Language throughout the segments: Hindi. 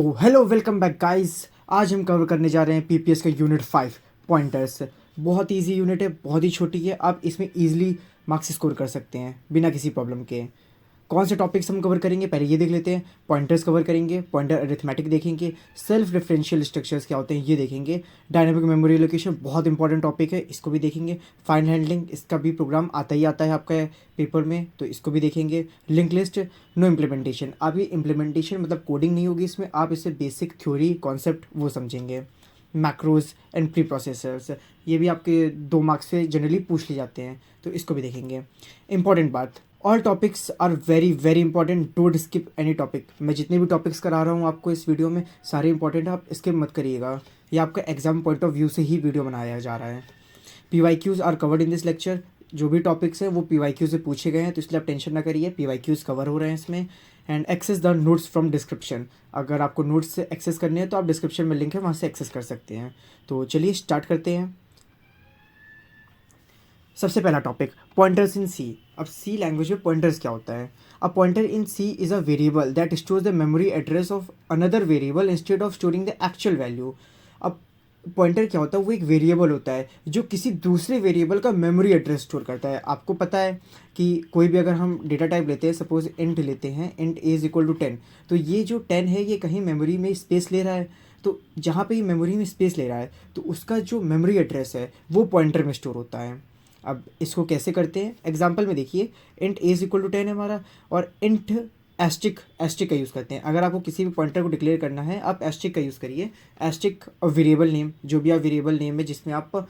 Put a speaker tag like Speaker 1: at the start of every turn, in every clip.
Speaker 1: तो हेलो वेलकम बैक गाइस। आज हम कवर करने जा रहे हैं पीपीएस का यूनिट 5 पॉइंटर्स। बहुत इजी यूनिट है, बहुत ही छोटी है। आप इसमें इजीली मार्क्स स्कोर कर सकते हैं बिना किसी प्रॉब्लम के। कौन से टॉपिक्स हम कवर करेंगे पहले ये देख लेते हैं। पॉइंटर्स कवर करेंगे, पॉइंटर अरिथमेटिक देखेंगे, सेल्फ डिफरेंशियल स्ट्रक्चर्स क्या होते हैं ये देखेंगे। डायनामिक मेमोरी लोकेशन बहुत इंपॉर्टेंट टॉपिक है, इसको भी देखेंगे। फाइल हैंडलिंग, इसका भी प्रोग्राम आता ही आता है आपका पेपर में, तो इसको भी देखेंगे। Link list, no implementation. अभी इम्प्लीमेंटेशन मतलब कोडिंग नहीं होगी इसमें, आप इससे बेसिक थ्योरी कॉन्सेप्ट वो समझेंगे। मैक्रोज एंड प्री प्रोसेसर्स, ये भी आपके 2 मार्क्स से जनरली पूछ लिए जाते हैं, तो इसको भी देखेंगे। इंपॉर्टेंट बात, all topics are very very important, don't skip any topic. मैं जितने भी टॉपिक्स करा रहा हूँ आपको इस वीडियो में सारे इंपॉर्टेंट है, आप स्किप मत करिएगा। ये आपका एग्जाम पॉइंट ऑफ व्यू से ही वीडियो बनाया जा रहा है। PYQs are covered in this lecture. जो भी टॉपिक्स हैं वो PYQ से पूछे गए हैं, तो इसलिए आप टेंशन ना करिए, PYQs कवर हो रहे हैं इसमें। And access the notes from description, अगर आपको नोट्स से एक्सेस करने हैं तो आप डिस्क्रिप्शन में लिंक है, वहाँ से एक्सेस कर सकते हैं। तो चलिए स्टार्ट करते हैं। सबसे पहला टॉपिक, पॉइंटर्स इन सी। अब सी लैंग्वेज में पॉइंटर्स क्या होता है। A pointer in C is a variable that stores the memory address of another variable instead of storing the actual value. अब पॉइंटर क्या होता है, वो एक वेरिएबल होता है जो किसी दूसरे वेरिएबल का मेमोरी एड्रेस स्टोर करता है। आपको पता है कि कोई भी अगर हम डेटा टाइप लेते हैं, सपोज इंट लेते हैं, int a is equal to 10, तो ये जो 10 है ये कहीं मेमोरी में स्पेस ले रहा है। तो जहाँ पे ये मेमोरी में स्पेस ले रहा है तो उसका जो मेमोरी एड्रेस है वो पॉइंटर में स्टोर होता है। अब इसको कैसे करते हैं, एग्जाम्पल में देखिए। Int a is equal to 10 है हमारा, और इंट एस्टिक का यूज़ करते हैं। अगर आपको किसी भी पॉइंटर को डिक्लेयर करना है आप एस्टिक का यूज़ करिए। एस्टिक वेरिएबल नेम, जो भी आप वेरिएबल नेम है जिसमें आप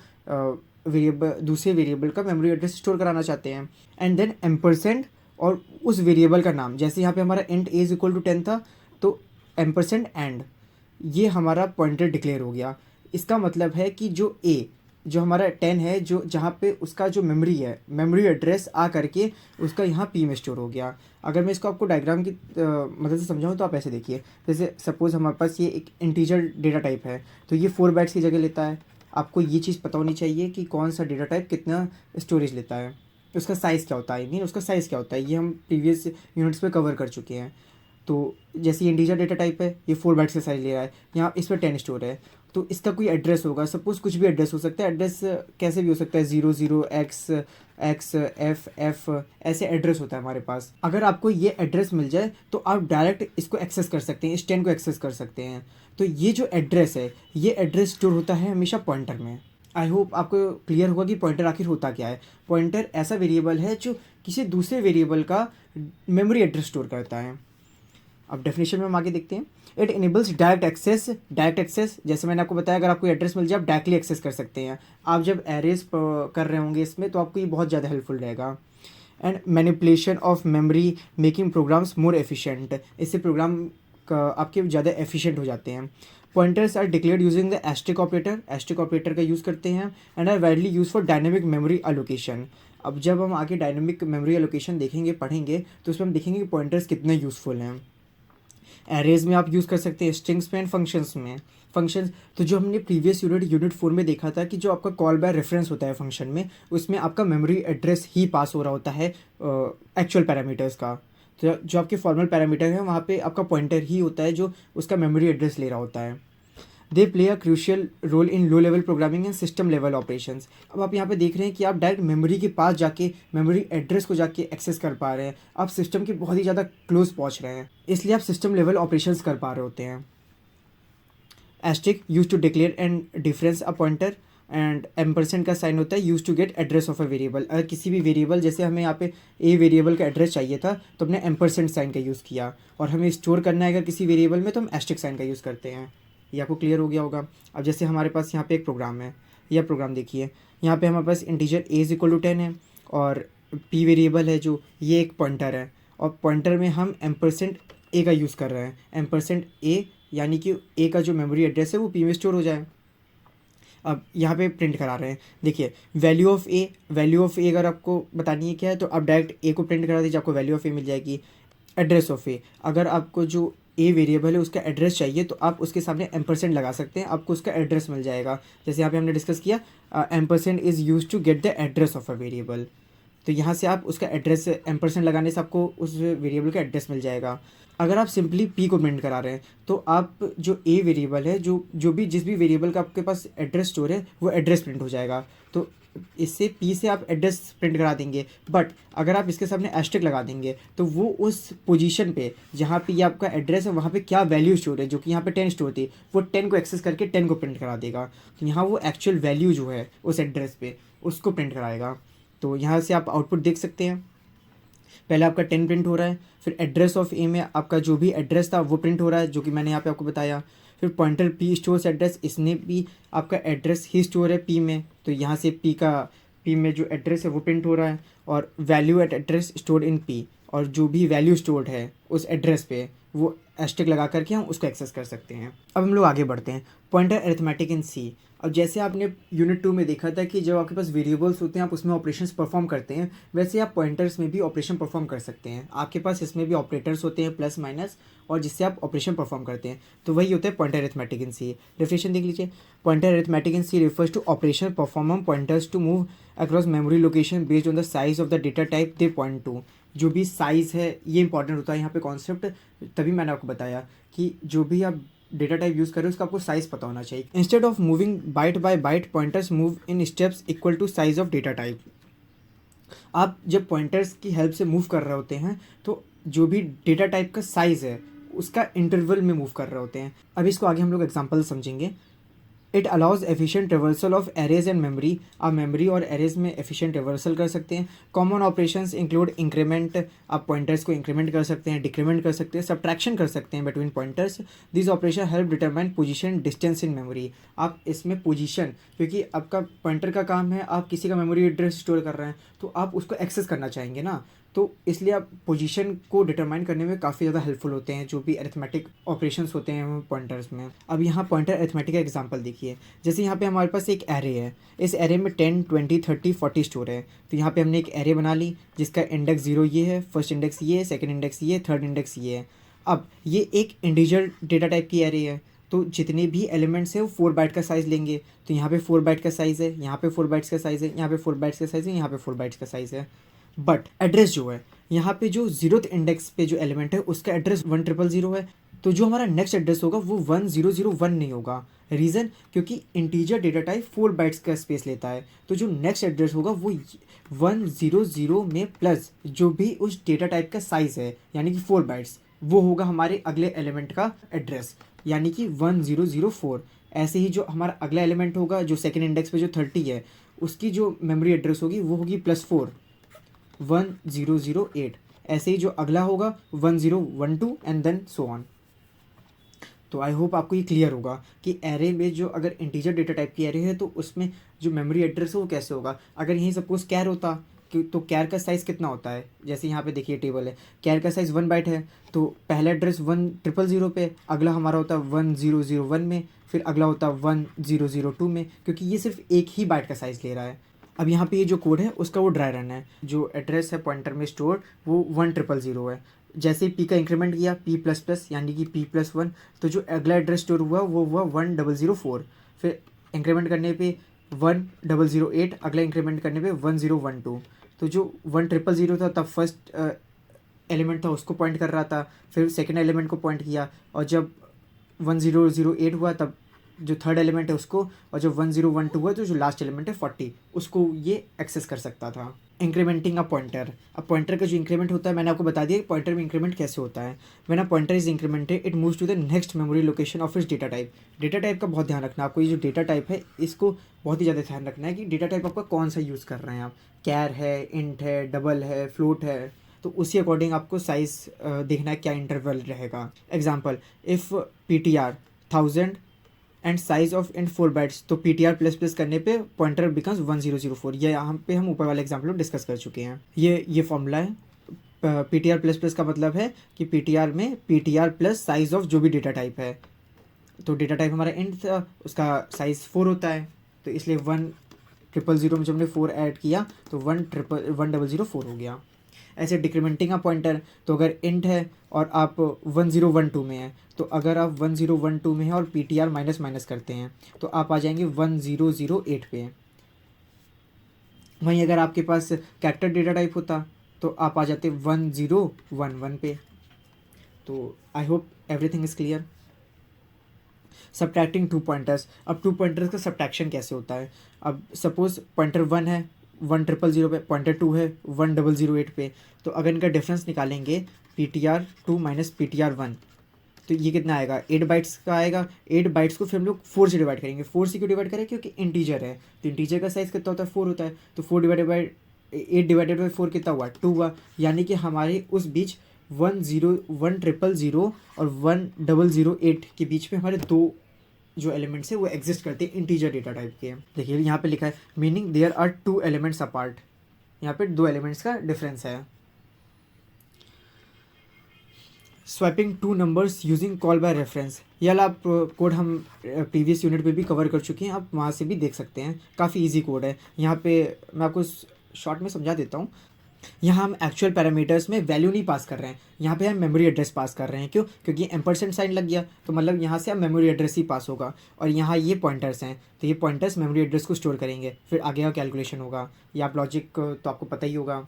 Speaker 1: वेरिएबल दूसरे वेरिएबल का मेमोरी एड्रेस स्टोर कराना चाहते हैं। एंड देन एम्परसेंड और उस वेरिएबल का नाम, जैसे यहाँ पे हमारा int a is equal to 10 था, तो एम्परसेंड एंड, ये हमारा पॉइंटर डिक्लेयर हो गया। इसका मतलब है कि जो हमारा 10 है, जो जहाँ पे उसका जो मेमोरी है, मेमोरी एड्रेस आ करके उसका यहाँ पी में स्टोर हो गया। अगर मैं इसको आपको डायग्राम की मदद से समझाऊँ तो आप ऐसे देखिए। जैसे सपोज़ हमारे पास ये एक इंटीजर डेटा टाइप है, तो ये 4 बाइट्स की जगह लेता है। आपको ये चीज़ पता होनी चाहिए कि कौन सा डेटा टाइप कितना स्टोरेज लेता है, उसका साइज़ क्या होता है, आई मीन उसका साइज़ क्या होता है, ये हम प्रीवियस यूनिट्स में कवर कर चुके हैं। तो जैसे ये इंटीजर डेटा टाइप है, ये 4 बाइट्स का साइज ले रहा है, यहाँ इस पर 10 स्टोर है, तो इसका कोई एड्रेस होगा। सपोज़ कुछ भी एड्रेस हो सकता है, एड्रेस कैसे भी हो सकता है, 00x ऐसे एड्रेस होता है हमारे पास। अगर आपको ये एड्रेस मिल जाए तो आप डायरेक्ट इसको एक्सेस कर सकते हैं, इस 10 को एक्सेस कर सकते हैं। तो ये जो एड्रेस है, ये एड्रेस स्टोर होता है हमेशा पॉइंटर में। आई होप आपको क्लियर होगा कि पॉइंटर आखिर होता क्या है। पॉइंटर ऐसा वेरिएबल है जो किसी दूसरे वेरिएबल का मेमोरी एड्रेस स्टोर करता है। अब डेफिनेशन में हम आगे देखते हैं। इट इनेबल्स डायरेक्ट एक्सेस, जैसे मैंने आपको बताया, अगर आपको एड्रेस मिल जाए आप डायरेक्टली एक्सेस कर सकते हैं। आप जब एरेज कर रहे होंगे इसमें तो आपको ये बहुत ज़्यादा हेल्पफुल रहेगा। And manipulation of memory making programs more efficient, इससे प्रोग्राम आपके ज़्यादा एफिशिएंट हो जाते हैं। Pointers are declared using the asterisk operator का यूज़ करते हैं। And are widely use for dynamic memory allocation. अब जब हम आगे डायनेमिक मेमोरी अलोकेशन देखेंगे, पढ़ेंगे, तो उसमें हम देखेंगे कि पॉइंटर्स कितने यूज़फुल हैं। एरेज में आप यूज़ कर सकते हैं, स्ट्रिंग्स में एंड फंक्शंस में। फंक्शंस तो जो हमने प्रीवियस यूनिट 4 में देखा था कि जो आपका कॉल बाय रेफरेंस होता है फंक्शन में, उसमें आपका मेमोरी एड्रेस ही पास हो रहा होता है एक्चुअल पैरामीटर्स का। तो जो आपके फॉर्मल पैरामीटर हैं वहाँ पे आपका पॉइंटर ही होता है जो उसका मेमोरी एड्रेस ले रहा होता है। They play a crucial role in low level programming and system level operations. अब आप यहाँ पे देख रहे हैं कि आप डायरेक्ट मेमोरी के पास जाके मेमोरी एड्रेस को जाके एक्सेस कर पा रहे हैं, आप सिस्टम के बहुत ही ज़्यादा क्लोज पहुँच रहे हैं, इसलिए आप सिस्टम लेवल ऑपरेशंस कर पा रहे होते हैं। Asterisk use to declare and difference a pointer, and ampersand का साइन होता है use to get address of a variable. अगर किसी भी वेरिएबल, जैसे हमें यहाँ पे ए वेरिएबल का एड्रेस चाहिए था तो हमने एम्परसेंड साइन का यूज़ किया, और हमें स्टोर करना है अगर किसी वेरिएबल में तो हम एस्टिक साइन का यूज़ करते हैं। ये आपको क्लियर हो गया होगा। अब जैसे हमारे पास यहाँ पे एक प्रोग्राम है, यह प्रोग्राम देखिए, यहाँ पे हमारे पास integer A is equal to 10 है, और पी वेरिएबल है जो ये एक पॉइंटर है, और पॉइंटर में हम एम्परसेंड ए का यूज़ कर रहे हैं। एम्परसेंड ए यानी कि ए का जो मेमोरी एड्रेस है वो पी में स्टोर हो जाए। अब यहाँ पे प्रिंट करा रहे हैं, देखिए वैल्यू ऑफ ए अगर आपको बतानी है क्या है तो आप डायरेक्ट ए को प्रिंट करा दीजिए, आपको वैल्यू ऑफ ए मिल जाएगी। एड्रेस ऑफ ए, अगर आपको जो ए वेरिएबल है उसका एड्रेस चाहिए तो आप उसके सामने एम्परसेंड लगा सकते हैं, आपको उसका एड्रेस मिल जाएगा। जैसे यहाँ पे हमने डिस्कस किया, ampersand is use to get the address of a variable, तो यहाँ से आप उसका एड्रेस एम्परसेंड लगाने से आपको उस वेरिएबल का एड्रेस मिल जाएगा। अगर आप सिंपली पी को प्रिंट करा रहे हैं तो आप जो ए वेरिएबल है, जो भी जिस भी वेरिएबल का आपके पास एड्रेस स्टोर है वो एड्रेस प्रिंट हो जाएगा। तो इससे पी से आप एड्रेस प्रिंट करा देंगे, बट अगर आप इसके सामने एस्टेरिक लगा देंगे तो वो उस पोजीशन पे जहाँ पे ये आपका एड्रेस है वहाँ पे क्या वैल्यू स्टोर है, जो कि यहाँ पे 10 स्टोर थी, वो 10 को एक्सेस करके 10 को प्रिंट करा देगा। तो यहाँ वो एक्चुअल वैल्यू जो है उस एड्रेस पे उसको प्रिंट कराएगा। तो यहाँ से आप आउटपुट देख सकते हैं, पहले आपका 10 प्रिंट हो रहा है, फिर एड्रेस ऑफ ए में आपका जो भी एड्रेस था वो प्रिंट हो रहा है, जो कि मैंने यहाँ पे आपको बताया। फिर पॉइंटर पी स्टोर्स एड्रेस, इसने भी आपका एड्रेस ही स्टोर है पी में, तो यहाँ से पी में जो एड्रेस है वो प्रिंट हो रहा है। और value eight address stored in P, और जो भी वैल्यू स्टोर्ड है उस एड्रेस पे वो एस्टेरिक लगा करके हम उसको एक्सेस कर सकते हैं। अब हम लोग आगे बढ़ते हैं, पॉइंटर अरिथमेटिक इन सी। अब जैसे आपने यूनिट 2 में देखा था कि जब आपके पास वेरिएबल्स होते हैं आप उसमें ऑपरेशंस परफॉर्म करते हैं, वैसे आप पॉइंटर्स में भी ऑपरेशन परफॉर्म कर सकते हैं। आपके पास इसमें भी ऑपरेटर्स होते हैं प्लस माइनस, और जिससे आप ऑपरेशन परफॉर्म करते हैं, तो वही होता है pointer arithmetic in C. Definition देख लीजिए, pointer arithmetic in C refers to operation perform on pointers to move across memory location based on the size of the data type they point to. जो भी साइज़ है ये इंपॉर्टेंट होता है यहाँ पे कॉन्सेप्ट, तभी मैंने आपको बताया कि जो भी आप डेटा टाइप यूज़ कर रहे हो उसका आपको साइज़ पता होना चाहिए। Instead of moving byte by byte, pointers move in steps equal to size of data type. आप जब पॉइंटर्स की हेल्प से मूव कर रहे होते हैं तो जो भी डेटा टाइप का साइज़ है उसका इंटरवल में मूव कर रहे होते हैं। अब इसको आगे हम लोग एग्जाम्पल समझेंगे। It allows efficient traversal of arrays and memory. आप मेमोरी और एरेज में एफिशिएंट ट्रेवर्सल कर सकते हैं। कॉमन ऑपरेशंस इंक्लूड इंक्रीमेंट, आप पॉइंटर्स को इंक्रीमेंट कर सकते हैं, डिक्रीमेंट कर सकते हैं, सब्ट्रैक्शन कर सकते हैं between pointers. This operation help determine position distance in memory. आप इसमें पोजीशन, क्योंकि आपका पॉइंटर का काम है, आप किसी का मेमोरी एड्रेस स्टोर कर रहे हैं तो आप उसको एक्सेस करना चाहेंगे ना, तो इसलिए आप पोजीशन को डिटरमाइन करने में काफ़ी ज़्यादा हेल्पफुल होते हैं जो भी अरिथमेटिक ऑपरेशंस होते हैं पॉइंटर्स में। अब यहाँ पॉइंटर अरिथमेटिक का एग्जांपल देखिए, जैसे यहाँ पे हमारे पास एक एरे है, इस एरे में 10, 20, 30, 40 स्टोर है। तो यहाँ पे हमने एक एरे बना ली जिसका इंडेक्स 0 ये है, फर्स्ट इंडेक्स ये है, सेकेंड इंडेक्स ये है, थर्ड इंडेक्स ये है। अब ये एक इंटीजर डेटा टाइप की एरे है, तो जितने भी एलिमेंट्स है वो 4 बाइट का साइज़ लेंगे। तो यहाँ पे 4 बाइट का साइज़ है, यहाँ पे 4 बाइट्स का साइज़ है, यहाँ पे 4 बाइट्स का साइज़ है, यहाँ पे 4 बाइट्स का साइज़ है। बट एड्रेस जो है, यहाँ पे जो 0th इंडेक्स पे जो एलिमेंट है उसका एड्रेस 1000 है, तो जो हमारा नेक्स्ट एड्रेस होगा वो 1001 नहीं होगा। रीज़न, क्योंकि इंटीजर डेटा टाइप 4 बाइट्स का स्पेस लेता है, तो जो नेक्स्ट एड्रेस होगा वो 100 में प्लस जो भी उस डेटा टाइप का साइज़ है यानी कि 4 बाइट्स, वो होगा हमारे अगले एलिमेंट का एड्रेस, यानी कि 1004। ऐसे ही जो हमारा अगला एलिमेंट होगा जो सेकेंड इंडेक्स पे जो 30 है, उसकी जो मेमोरी एड्रेस होगी वो होगी +4, 1008। ऐसे ही जो अगला होगा 1012 एंड देन सो ऑन। तो आई होप आपको ये क्लियर होगा कि एरे में जो अगर इंटीजर डेटा टाइप की एरे है तो उसमें जो मेमोरी एड्रेस है वो कैसे होगा। अगर यहीं सपोज कैर होता तो कैर का साइज़ कितना होता है, जैसे यहाँ पे देखिए टेबल है, कैर का साइज़ 1 बाइट है, तो पहला एड्रेस 1000 पे, अगला हमारा होता है 1001 में, फिर अगला होता है 1002 में, क्योंकि ये सिर्फ एक ही बाइट का साइज़ ले रहा है। अब यहाँ पे ये जो कोड है उसका वो ड्राई रन है, जो एड्रेस है पॉइंटर में स्टोर वो 1000 है। जैसे ही पी का इंक्रीमेंट किया p++ यानी कि p+1, तो जो अगला एड्रेस स्टोर हुआ वो हुआ 1004। फिर इंक्रीमेंट करने पे 1008, अगला इंक्रीमेंट करने पे 1012। तो जो 1000 था तब फर्स्ट एलिमेंट था उसको पॉइंट कर रहा था, फिर सेकेंड एलिमेंट को पॉइंट किया, और जब 1008 हुआ तब जो थर्ड एलिमेंट है उसको, और जब 1012 हुआ तो जो लास्ट एलिमेंट है 40 उसको ये एक्सेस कर सकता था। Incriminating a pointer. अब पॉइंटर का जो इंक्रीमेंट होता है मैंने आपको बता दिया कि पॉइंटर में इंक्रीमेंट कैसे होता है। When a pointer is incremented it moves to the next memory location of its data type. Data type का बहुत ध्यान रखना आपको, ये जो डेटा टाइप है इसको बहुत ही ज़्यादा ध्यान रखना है कि डेटा टाइप आपका कौन सा यूज़ कर रहे हैं आप, कैर है, इंट है, डबल है, फ्लोट है, तो उसी अकॉर्डिंग आपको साइज़ देखना है क्या इंटरवल रहेगा। Example, if PTR 1000 and size of in 4 bytes, तो PTR++ करने पे पॉइंटर बिकम्स 1004। ये यहाँ पे हम ऊपर वाले एग्जाम्पल में डिस्कस कर चुके हैं। ये फॉर्मूला है। PTR++ का मतलब है कि PTR में PTR प्लस साइज ऑफ जो भी डेटा टाइप है, तो डेटा टाइप हमारा इंट था, उसका साइज़ 4 होता है, तो इसलिए 1000 में जब हमने 4 ऐड किया तो 1004 हो गया। ऐसे डिक्रीमेंटिंग का पॉइंटर, तो अगर इंट है और आप 1012 में है, तो अगर आप 1012 में है और PTR माइनस माइनस करते हैं तो आप आ जाएंगे 1008 पे। वहीं अगर आपके पास कैरेक्टर डेटा टाइप होता तो आप आ जाते 1011 पे। तो I hope everything is clear. Subtracting 2 pointers. अब 2 पॉइंटर्स का सब्ट्रैक्शन कैसे होता है? अब सपोज पॉइंटर 1 है 1000 पे, पॉइंटर 2 है 1008 पे, तो अगर इनका डिफरेंस निकालेंगे PTR2 माइनस PTR1, तो ये कितना आएगा? 8 बाइट्स का आएगा। 8 बाइट्स को फिर हम लोग 4 से डिवाइड करेंगे। 4 से क्यों डिवाइड करें? क्योंकि इंटीजर है, तो इंटीजर का साइज़ कितना होता है? 4 होता है। तो 4 डिवाइडेड बाई 8 डिवाइडेड बाई 4 कितना हुआ? 2 हुआ। यानी कि हमारे उस बीच 1000 और 1008 के बीच में हमारे दो जो एलिमेंट्स है वो एग्जिस्ट करते हैं, इंटीजर डेटा टाइप के। देखिए यहाँ पे लिखा है meaning there are 2 elements apart. यहाँ पे 2 एलिमेंट्स का डिफरेंस है। Swapping 2 numbers using call by reference, ये वाला आप कोड हम प्रीवियस यूनिट पे भी कवर कर चुके हैं, आप वहाँ से भी देख सकते हैं। काफ़ी इजी कोड है। यहाँ पे मैं आपको शॉर्ट में समझा देता हूँ। यहाँ हम एक्चुअल पैरामीटर्स में वैल्यू नहीं पास कर रहे हैं, यहाँ पे हम मेमोरी एड्रेस पास कर रहे हैं। क्यों? क्योंकि एम्परसेंट साइन लग गया, तो मतलब यहाँ से अब मेमोरी एड्रेस ही पास होगा। और यहाँ ये पॉइंटर्स हैं, तो ये पॉइंटर्स मेमोरी एड्रेस को स्टोर करेंगे, फिर आगे का कैलकुलेशन होगा। या आप लॉजिक तो आपको पता ही होगा,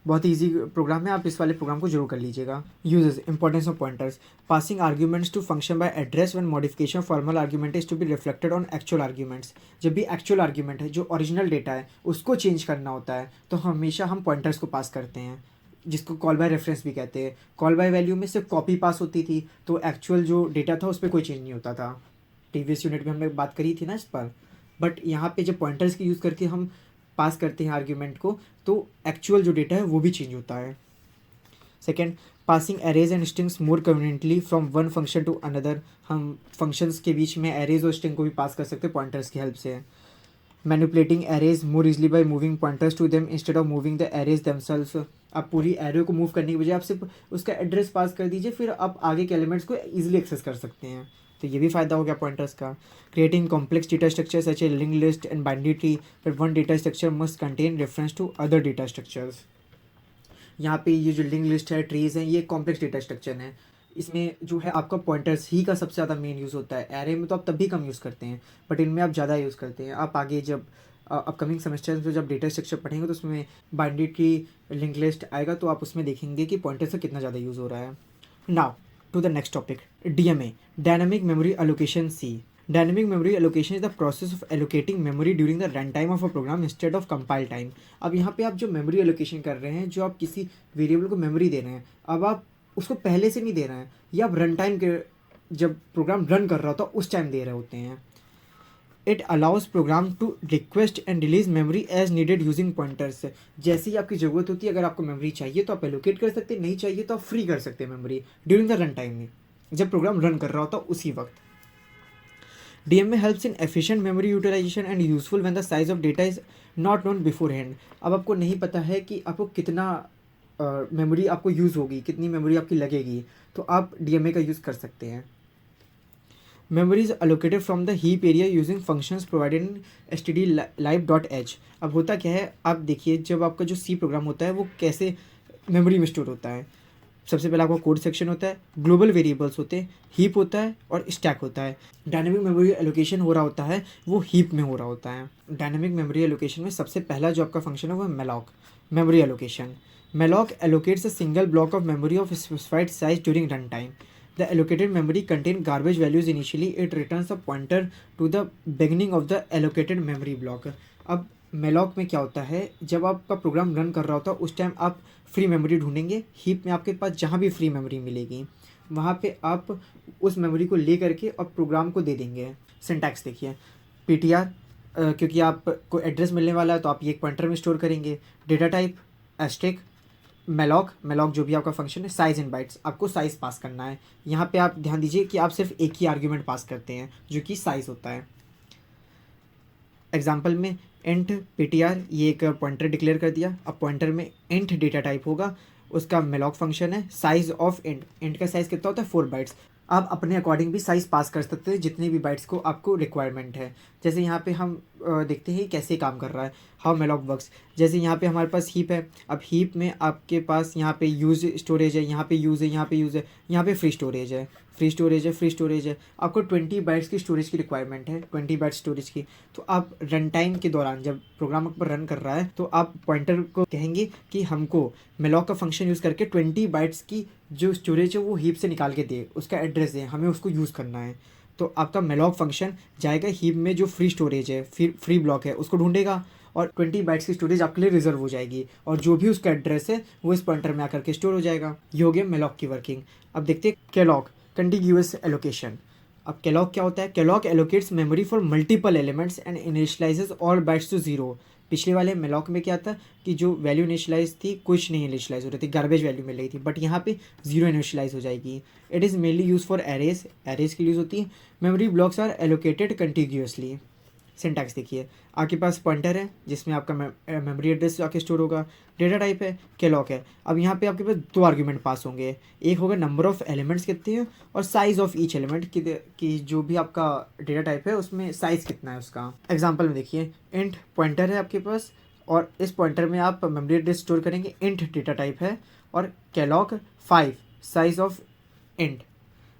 Speaker 1: बहुत ही ईजी प्रोग्राम है, आप इस वाले प्रोग्राम को जरूर कर लीजिएगा। Uses importance of pointers. Passing arguments to function by address when modification formal argument is to be reflected on actual arguments. जब भी एक्चुअल आर्ग्यूमेंट है, जो ओरिजिनल डेटा है, उसको चेंज करना होता है, तो हमेशा हम पॉइंटर्स को पास करते हैं, जिसको कॉल बाय रेफरेंस भी कहते हैं। कॉल बाय वैल्यू में सिर्फ कॉपी पास होती थी, तो एक्चुअल जो डेटा था उस पर कोई चेंज नहीं होता था। प्रीवियस यूनिट में हमने बात करी थी ना इस पर। बट यहाँ पे जब पॉइंटर्स की यूज़ करके हम पास करते हैं आर्ग्यूमेंट को, तो एक्चुअल जो डेटा है वो भी चेंज होता है। Second, passing arrays and strings more conveniently from one function to another. हम फंक्शंस के बीच में एरेज और स्ट्रिंग को भी पास कर सकते हैं पॉइंटर्स की हेल्प से। Manipulating arrays more easily by moving pointers to them instead of moving the arrays themselves. आप पूरी एरे को मूव करने की बजाय आप सिर्फ उसका एड्रेस पास कर दीजिए, फिर आप आगे के एलिमेंट्स को ईजिली एक्सेस कर सकते हैं। तो ये भी फ़ायदा हो गया पॉइंटर्स का। Creating complex data structure such a link list and binary tree, but one data structure must contain reference to other data structures. यहाँ पे ये जो लिंक लिस्ट है, ट्रीज हैं, ये कॉम्प्लेक्स डेटा स्ट्रक्चर है। इसमें जो है आपका पॉइंटर्स ही का सबसे ज़्यादा मेन यूज़ होता है। एरे में तो आप तब भी कम यूज़ करते हैं, बट इनमें आप ज़्यादा यूज़ करते हैं। आप आगे जब अपकमिंग सेमेस्टर्स में जब डेटा स्ट्रक्चर पढ़ेंगे तो उसमें बाइनरी ट्री, लिंक लिस्ट आएगा, तो आप उसमें देखेंगे कि पॉइंटर्स का कितना ज़्यादा यूज़ हो रहा है। Now to the next topic, DMA, dynamic memory allocation C. Dynamic memory allocation is the process of allocating memory during the runtime of a program instead of compile time. अब यहाँ पे आप जो memory allocation कर रहे हैं, जो आप किसी वेरिएबल को मेमोरी दे रहे हैं, अब आप उसको पहले से नहीं दे रहे हैं, या आप रन टाइम के जब प्रोग्राम रन कर रहा होता है उस टाइम दे रहे होते हैं। It allows program to request and release memory as needed using pointers. जैसे ही आपकी ज़रूरत होती है, अगर आपको मेमोरी चाहिए तो आप एलोकेट कर सकते हैं, नहीं चाहिए तो आप फ्री कर सकते हैं memory during the run time में, जब प्रोग्राम रन कर रहा होता है उसी वक्त। DMA helps in efficient memory utilization and useful when the size of data is not known beforehand. अब आपको नहीं पता है कि आपको कितना मेमोरी आपको यूज़ होगी, कितनी मेमोरी आपकी लगेगी, तो आप DMA का यूज़ कर सकते हैं। Memory is allocated from the heap area using functions provided in stdlib.h। अब होता क्या है, आप देखिए जब आपका जो C प्रोग्राम होता है वो कैसे मेमोरी में स्टोर होता है। सबसे पहले आपका कोड सेक्शन होता है, ग्लोबल वेरिएबल्स होते हैं, हीप होता है और स्टैक होता है। डायनेमिक मेमोरी एलोकेशन हो रहा होता है वो हीप में हो रहा होता है। डायनेमिक मेमोरी एलोकेशन में सबसे पहला जो आपका फंक्शन है वो है malloc, memory allocation. malloc allocates a single block of memory of specified size during runtime. The allocated memory contain garbage values initially. It returns a pointer to the beginning of the allocated memory block. अब malloc में क्या होता है, जब आपका प्रोग्राम रन कर रहा होता है उस टाइम आप फ्री मेमोरी ढूंढेंगे। हीप में आपके पास जहाँ भी फ्री मेमोरी मिलेगी वहाँ पे आप उस मेमोरी को ले करके और प्रोग्राम को दे देंगे। सिंटैक्स देखिए, PTR क्योंकि आपको एड्रेस मिलने वाला है तो आप ये एक पॉइंटर में स्टोर करेंगे। डेटा टाइप एस्ट्रिक, malloc जो भी आपका फंक्शन है, साइज इन बाइट्स, आपको साइज़ पास करना है। यहाँ पे आप ध्यान दीजिए कि आप सिर्फ एक ही आर्ग्यूमेंट पास करते हैं जो कि साइज़ होता है। एग्जांपल में इंट PTR ये एक पॉइंटर डिक्लेयर कर दिया। अब पॉइंटर में इंट डेटा टाइप होगा, उसका malloc फंक्शन है, साइज ऑफ इंट का साइज़ कितना होता है 4 बाइट्स। आप अपने अकॉर्डिंग भी साइज़ पास कर सकते हैं जितने भी बाइट्स को आपको रिक्वायरमेंट है। जैसे यहाँ पे हम देखते हैं कैसे काम कर रहा है, हाउ malloc वर्क्स। जैसे यहाँ पे हमारे पास हीप है, अब हीप में आपके पास यहाँ पे यूज़ स्टोरेज है, यहाँ पे यूज़ है, यहाँ पे यूज़ है, यहाँ पे फ्री स्टोरेज है। फ्री स्टोरेज है, आपको 20 बाइट्स की स्टोरेज की रिक्वायरमेंट है, 20 बाइट स्टोरेज की। तो आप रन टाइम के दौरान जब प्रोग्राम पर रन कर रहा है तो आप पॉइंटर को कहेंगे कि हमको मेलॉक का फंक्शन यूज़ करके 20 बाइट्स की जो स्टोरेज है वो हीप से निकाल के दे, उसका एड्रेस दे, हमें उसको यूज़ करना है। तो आपका मेलॉक फंक्शन जाएगा हीप में जो फ्री स्टोरेज है, फिर फ्री ब्लॉक है, उसको ढूंढेगा और 20 बाइट्स की स्टोरेज आपके लिए रिजर्व हो जाएगी, और जो भी उसका एड्रेस है वो इस पॉइंटर में आकर के स्टोर हो जाएगा। ये हो गया मेलॉक की वर्किंग। अब देखते हैं केलॉग, कंटिग्यूअस एलोकेशन। अब केलॉग क्या होता है? Calloc allocates memory for multiple elements and initializes all bytes to zero. पिछले वाले मेलॉक में क्या था कि जो वैल्यू इनिशियलाइज थी कुछ नहीं इनिशियलाइज हो रही थी, गार्बेज वैल्यू मिल रही थी, बट यहाँ पे जीरो इनिशियलाइज हो जाएगी। It is mainly use for arrays, arrays के लिए यूज़ होती है। Memory blocks are allocated contiguously. Syntax देखिए, आपके पास पॉइंटर है जिसमें आपका मेमोरी एड्रेस आके स्टोर होगा, डेटा टाइप है केलॉग है। अब यहाँ पे आपके पास दो आर्ग्यूमेंट पास होंगे, एक होगा नंबर ऑफ एलिमेंट्स कितने हैं और साइज ऑफ ईच एलिमेंट कि जो भी आपका डेटा टाइप है उसमें साइज कितना है उसका। एग्जांपल में देखिए, इंट पॉइंटर है आपके पास और इस पॉइंटर में आप मेमोरी एड्रेस स्टोर करेंगे, इंट डेटा टाइप है और calloc 5 size of int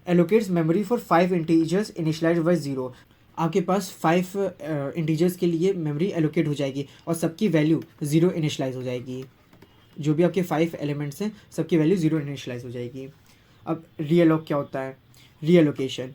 Speaker 1: allocates memory for 5 integers initialized by 0। आपके पास 5 इंटीजर्स के लिए मेमोरी एलोकेट हो जाएगी और सबकी वैल्यू 0 इनिशियलाइज हो जाएगी। जो भी आपके 5 एलिमेंट्स हैं सबकी वैल्यू 0 इनिशियलाइज हो जाएगी। अब रीअलोक क्या होता है? Reallocation,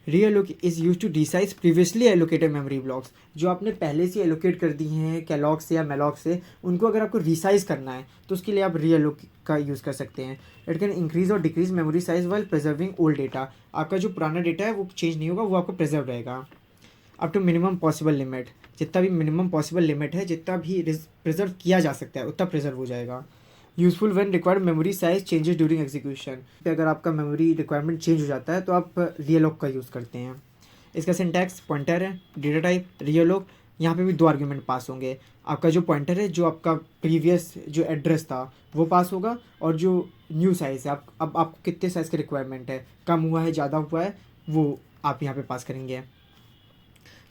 Speaker 1: realloc is use to resize previously allocated memory blocks. जो आपने पहले से एलोकेट कर दी हैं केलॉग से या मेलॉग से, उनको अगर आपको रिसाइज करना है तो उसके लिए आप रीअलोक का यूज़ कर सकते हैं। इट कैन इंक्रीज और decrease memory size while preserving old data. आपका जो पुराना डेटा है वो चेंज नहीं होगा, वो आपको प्रिजर्व रहेगा। Up to minimum possible limit, जितना भी मिनिमम पॉसिबल लिमिट है, जितना भी प्रिजर्व किया जा सकता है उतना प्रिजर्व हो जाएगा। Useful when required memory size changes during execution. अगर आपका मेमोरी रिक्वायरमेंट चेंज हो जाता है तो आप रीअलोक का यूज़ करते हैं। इसका सिंटैक्स पॉइंटर है, डेटा टाइप रीअलोक। यहाँ पे भी दो आर्ग्यूमेंट पास होंगे। आपका जो पॉइंटर है, जो आपका प्रीवियस जो एड्रेस था वो पास होगा, और जो न्यू साइज़ है, अब आपको कितने साइज़ की रिक्वायरमेंट है, कम हुआ है ज़्यादा हुआ है, वो आप यहाँ पे पास करेंगे।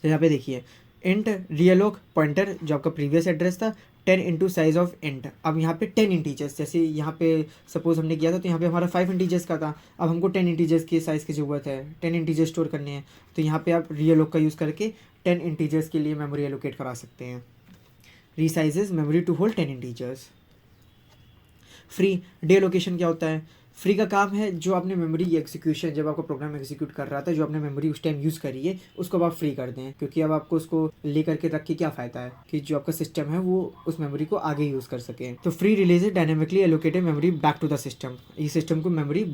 Speaker 1: तो यहाँ पे देखिए, इंट रीअलोक पॉइंटर जो आपका प्रीवियस एड्रेस था 10 इंटू साइज ऑफ इंट। अब यहाँ पे 10 इंटीजर्स, जैसे यहाँ पे सपोज हमने किया था तो यहाँ पे हमारा 5 इंटीजर्स का था, अब हमको 10 इंटीजर्स के साइज़ की ज़रूरत है, 10 इंटीजर्स स्टोर करने हैं। तो यहाँ पे आप रीअलोक का यूज़ करके 10 इंटीजर्स के लिए मेमोरी एलोकेट करा सकते हैं। Resizes memory to hold 10 integers. Free deallocation क्या होता है? फ्री का काम है जो आपने मेमोरी एग्जीक्यूशन, जब आपका प्रोग्राम एग्जीक्यूट कर रहा था, जो आपने मेमोरी उस टाइम यूज़ करी है उसको अब आप फ्री कर दें, क्योंकि अब आपको उसको ले करके रख के क्या फ़ायदा है कि जो आपका सिस्टम है वो उस मेमोरी को आगे यूज़ कर सके। तो free release dynamically allocated memory back to the system. ये सिस्टम को मेमोरी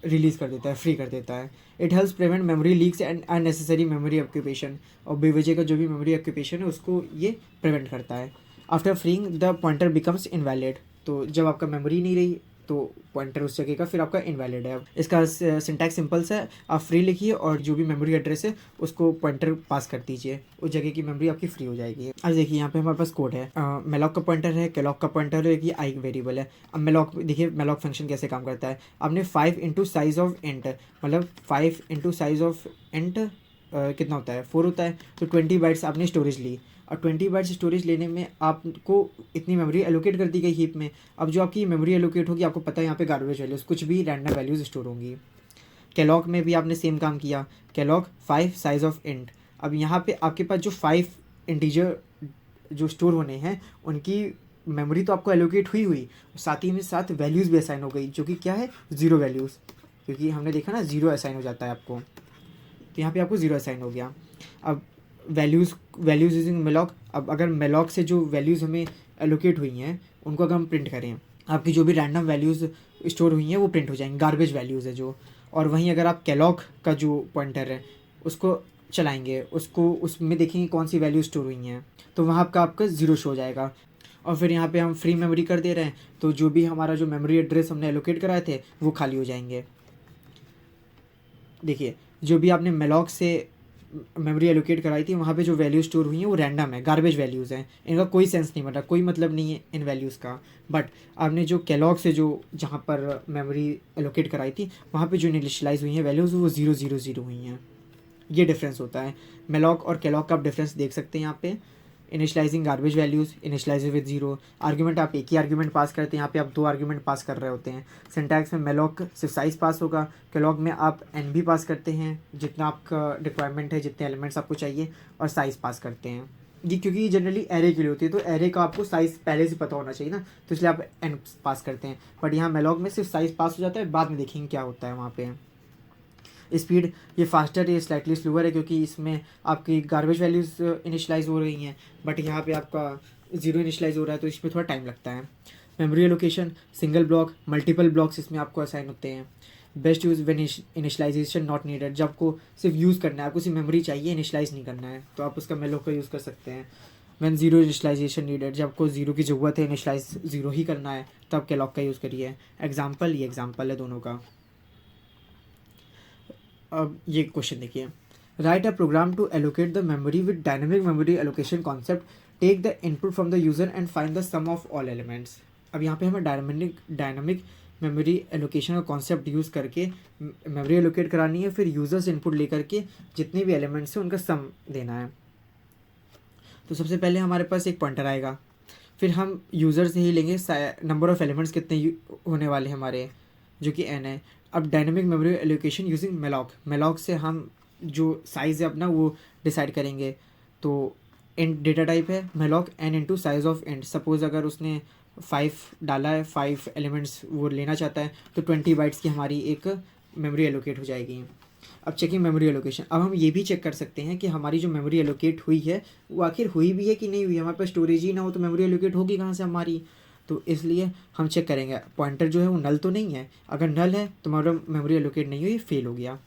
Speaker 1: रिलीज़ कर देता है, फ्री कर देता है। It helps prevent memory leaks and unnecessary memory occupation. और बेवजह का जो भी मेमोरी ऑक्यूपेशन है उसको ये प्रिवेंट करता है। After freeing the pointer becomes invalid. तो जब आपका मेमोरी नहीं रही तो पॉइंटर उस जगह का फिर आपका इनवैलिड है। इसका सिंटैक्स सिंपल सा है, आप फ्री लिखिए और जो भी मेमोरी एड्रेस है उसको पॉइंटर पास कर दीजिए, उस जगह की मेमोरी आपकी फ्री हो जाएगी। अब देखिए, यहाँ पे हमारे पास कोड है, मेलॉक का पॉइंटर है, केलॉग का पॉइंटर है, ये आई वेरिएबल है। अब मेलॉक देखिए, मेलॉक फंक्शन कैसे काम करता है। आपने 5 इंटू साइज ऑफ इंट, मतलब 5 इंटू साइज ऑफ इंट कितना होता है? 4 होता है। तो 20 बाइट्स आपने स्टोरेज ली, और 20 बाइट्स स्टोरेज लेने में आपको इतनी मेमोरी एलोकेट कर दी गई हीप में। अब जो आपकी मेमोरी एलोकेट होगी, आपको पता है यहाँ पे गार्बेज वैल्यूज़, कुछ भी रैंडम वैल्यूज़ स्टोर होंगी। केलॉग में भी आपने सेम काम किया, केलॉग 5 साइज ऑफ इंट। अब यहाँ पे आपके पास जो 5 इंटीजर जो स्टोर होने हैं उनकी मेमोरी तो आपको एलोकेट हुई, साथ ही में साथ वैल्यूज़ भी असाइन हो गई, जो कि क्या है? 0 वैल्यूज़, क्योंकि हमने देखा ना 0 असाइन हो जाता है आपको, तो यहाँ पे आपको 0 असाइन हो गया। अब वैल्यूज़ यूजिंग मेलॉक। अब अगर मेलॉक से जो वैल्यूज़ हमें एलोकेट हुई हैं उनको अगर हम प्रिंट करें, आपकी जो भी रैंडम वैल्यूज़ स्टोर हुई हैं वो प्रिंट हो जाएंगी, गार्बेज वैल्यूज़ है जो। और वहीं अगर आप केलॉग का जो पॉइंटर है उसको चलाएंगे, उसको उसमें देखेंगे कौन सी वैल्यू स्टोर हुई हैं, तो वहाँ आपका 0 शो हो जाएगा। और फिर यहाँ पे हम फ्री मेमोरी कर दे रहे हैं, तो जो भी हमारा जो मेमोरी एड्रेस हमने एलोकेट कराए थे वो खाली हो जाएंगे। देखिए, जो भी आपने मेलॉक से मेमोरी एलोकेट कराई थी वहाँ पे जो वैल्यू स्टोर हुई है वो रैंडम है, गार्बेज वैल्यूज़ हैं, इनका कोई सेंस नहीं बन रहा, कोई मतलब नहीं है इन वैल्यूज़ का। बट आपने जो केलॉग से जो जहाँ पर मेमोरी एलोकेट कराई थी वहाँ पे जो इनिशियलाइज हुई हैं वैल्यूज़ वो 0 0 0 हुई हैं। ये डिफरेंस होता है। मेलॉक और केलॉग का आप डिफरेंस देख सकते हैं यहाँ पे। Initializing garbage values, initialize with zero. Argument आप एक ही आर्ग्यूमेंट पास करते हैं, यहाँ पे आप 2 आर्ग्यूमेंट पास कर रहे होते हैं। सिंटैक्स में मेलॉक सिर्फ साइज़ पास होगा, कैलॉग में आप एन भी पास करते हैं जितना आपका रिक्वायरमेंट है, जितने एलिमेंट्स आपको चाहिए, और साइज़ पास करते हैं। ये क्योंकि जनरली एरे के लिए होती है, तो एरे का आपको साइज़ पहले से पता होना चाहिए ना, तो इसलिए आप एन पास करते हैं। बट यहाँ मेलॉग में सिर्फ साइज़ पास हो जाता है, बाद में देखेंगे क्या होता है वहाँ पे। स्पीड ये फास्टर, ये स्लाइटली स्लोअर है क्योंकि इसमें आपकी गार्बेज वैल्यूज़ इनिशलाइज हो रही हैं, बट यहाँ पे आपका जीरो इनिशलाइज हो रहा है, तो इसमें थोड़ा टाइम लगता है। Memory allocation single block, multiple blocks इसमें आपको असाइन होते हैं। Best use when initialisation not needed, जब आपको सिर्फ यूज़ करना है, आपको सिर्फ मेमोरी चाहिए, इनिशलाइज नहीं करना है, तो आप उसका मेलॉक का यूज़ कर सकते हैं। व्हेन जीरो इनिशलाइजेशन नीडेड, जब आपको जीरो की ज़रूरत है, इनिशलाइज जीरो ही करना है, तब कैलॉग का यूज़ करिए। एग्जाम्पल, ये एग्जाम्पल है दोनों का। अब ये क्वेश्चन देखिए, write a program to allocate the memory with dynamic memory allocation concept, take the input from the user and find the sum of all elements. अब यहाँ पे हमें डायनेमिक मेमोरी एलोकेशन का कॉन्सेप्ट यूज़ करके मेमोरी एलोकेट करानी है, फिर यूज़र से इनपुट लेकर के जितने भी एलिमेंट्स हैं उनका सम देना है। तो सबसे पहले हमारे पास एक पॉइंटर आएगा, फिर हम यूज़र से ही लेंगे नंबर ऑफ़ एलिमेंट्स कितने होने वाले हैं हमारे, जो कि n है। अब dynamic memory allocation using malloc से हम जो साइज़ है अपना वो डिसाइड करेंगे। तो इंट डेटा टाइप है malloc n into size of int. Suppose अगर उसने 5 डाला है, 5 एलिमेंट्स वो लेना चाहता है, तो 20 बाइट्स की हमारी एक मेमोरी एलोकेट हो जाएगी। अब चेकिंग मेमोरी एलोकेशन, अब हम ये भी चेक कर सकते हैं कि हमारी जो मेमोरी एलोकेट हुई है वो आखिर हुई भी है कि नहीं हुई। हमारे पास स्टोरेज ही ना हो तो मेमोरी एलोकेट होगी कहाँ से हमारी। तो इसलिए हम चेक करेंगे पॉइंटर जो है वो नल तो नहीं है, अगर नल है तो हमारा मेमोरी एलोकेट नहीं हुई, फेल हो गया।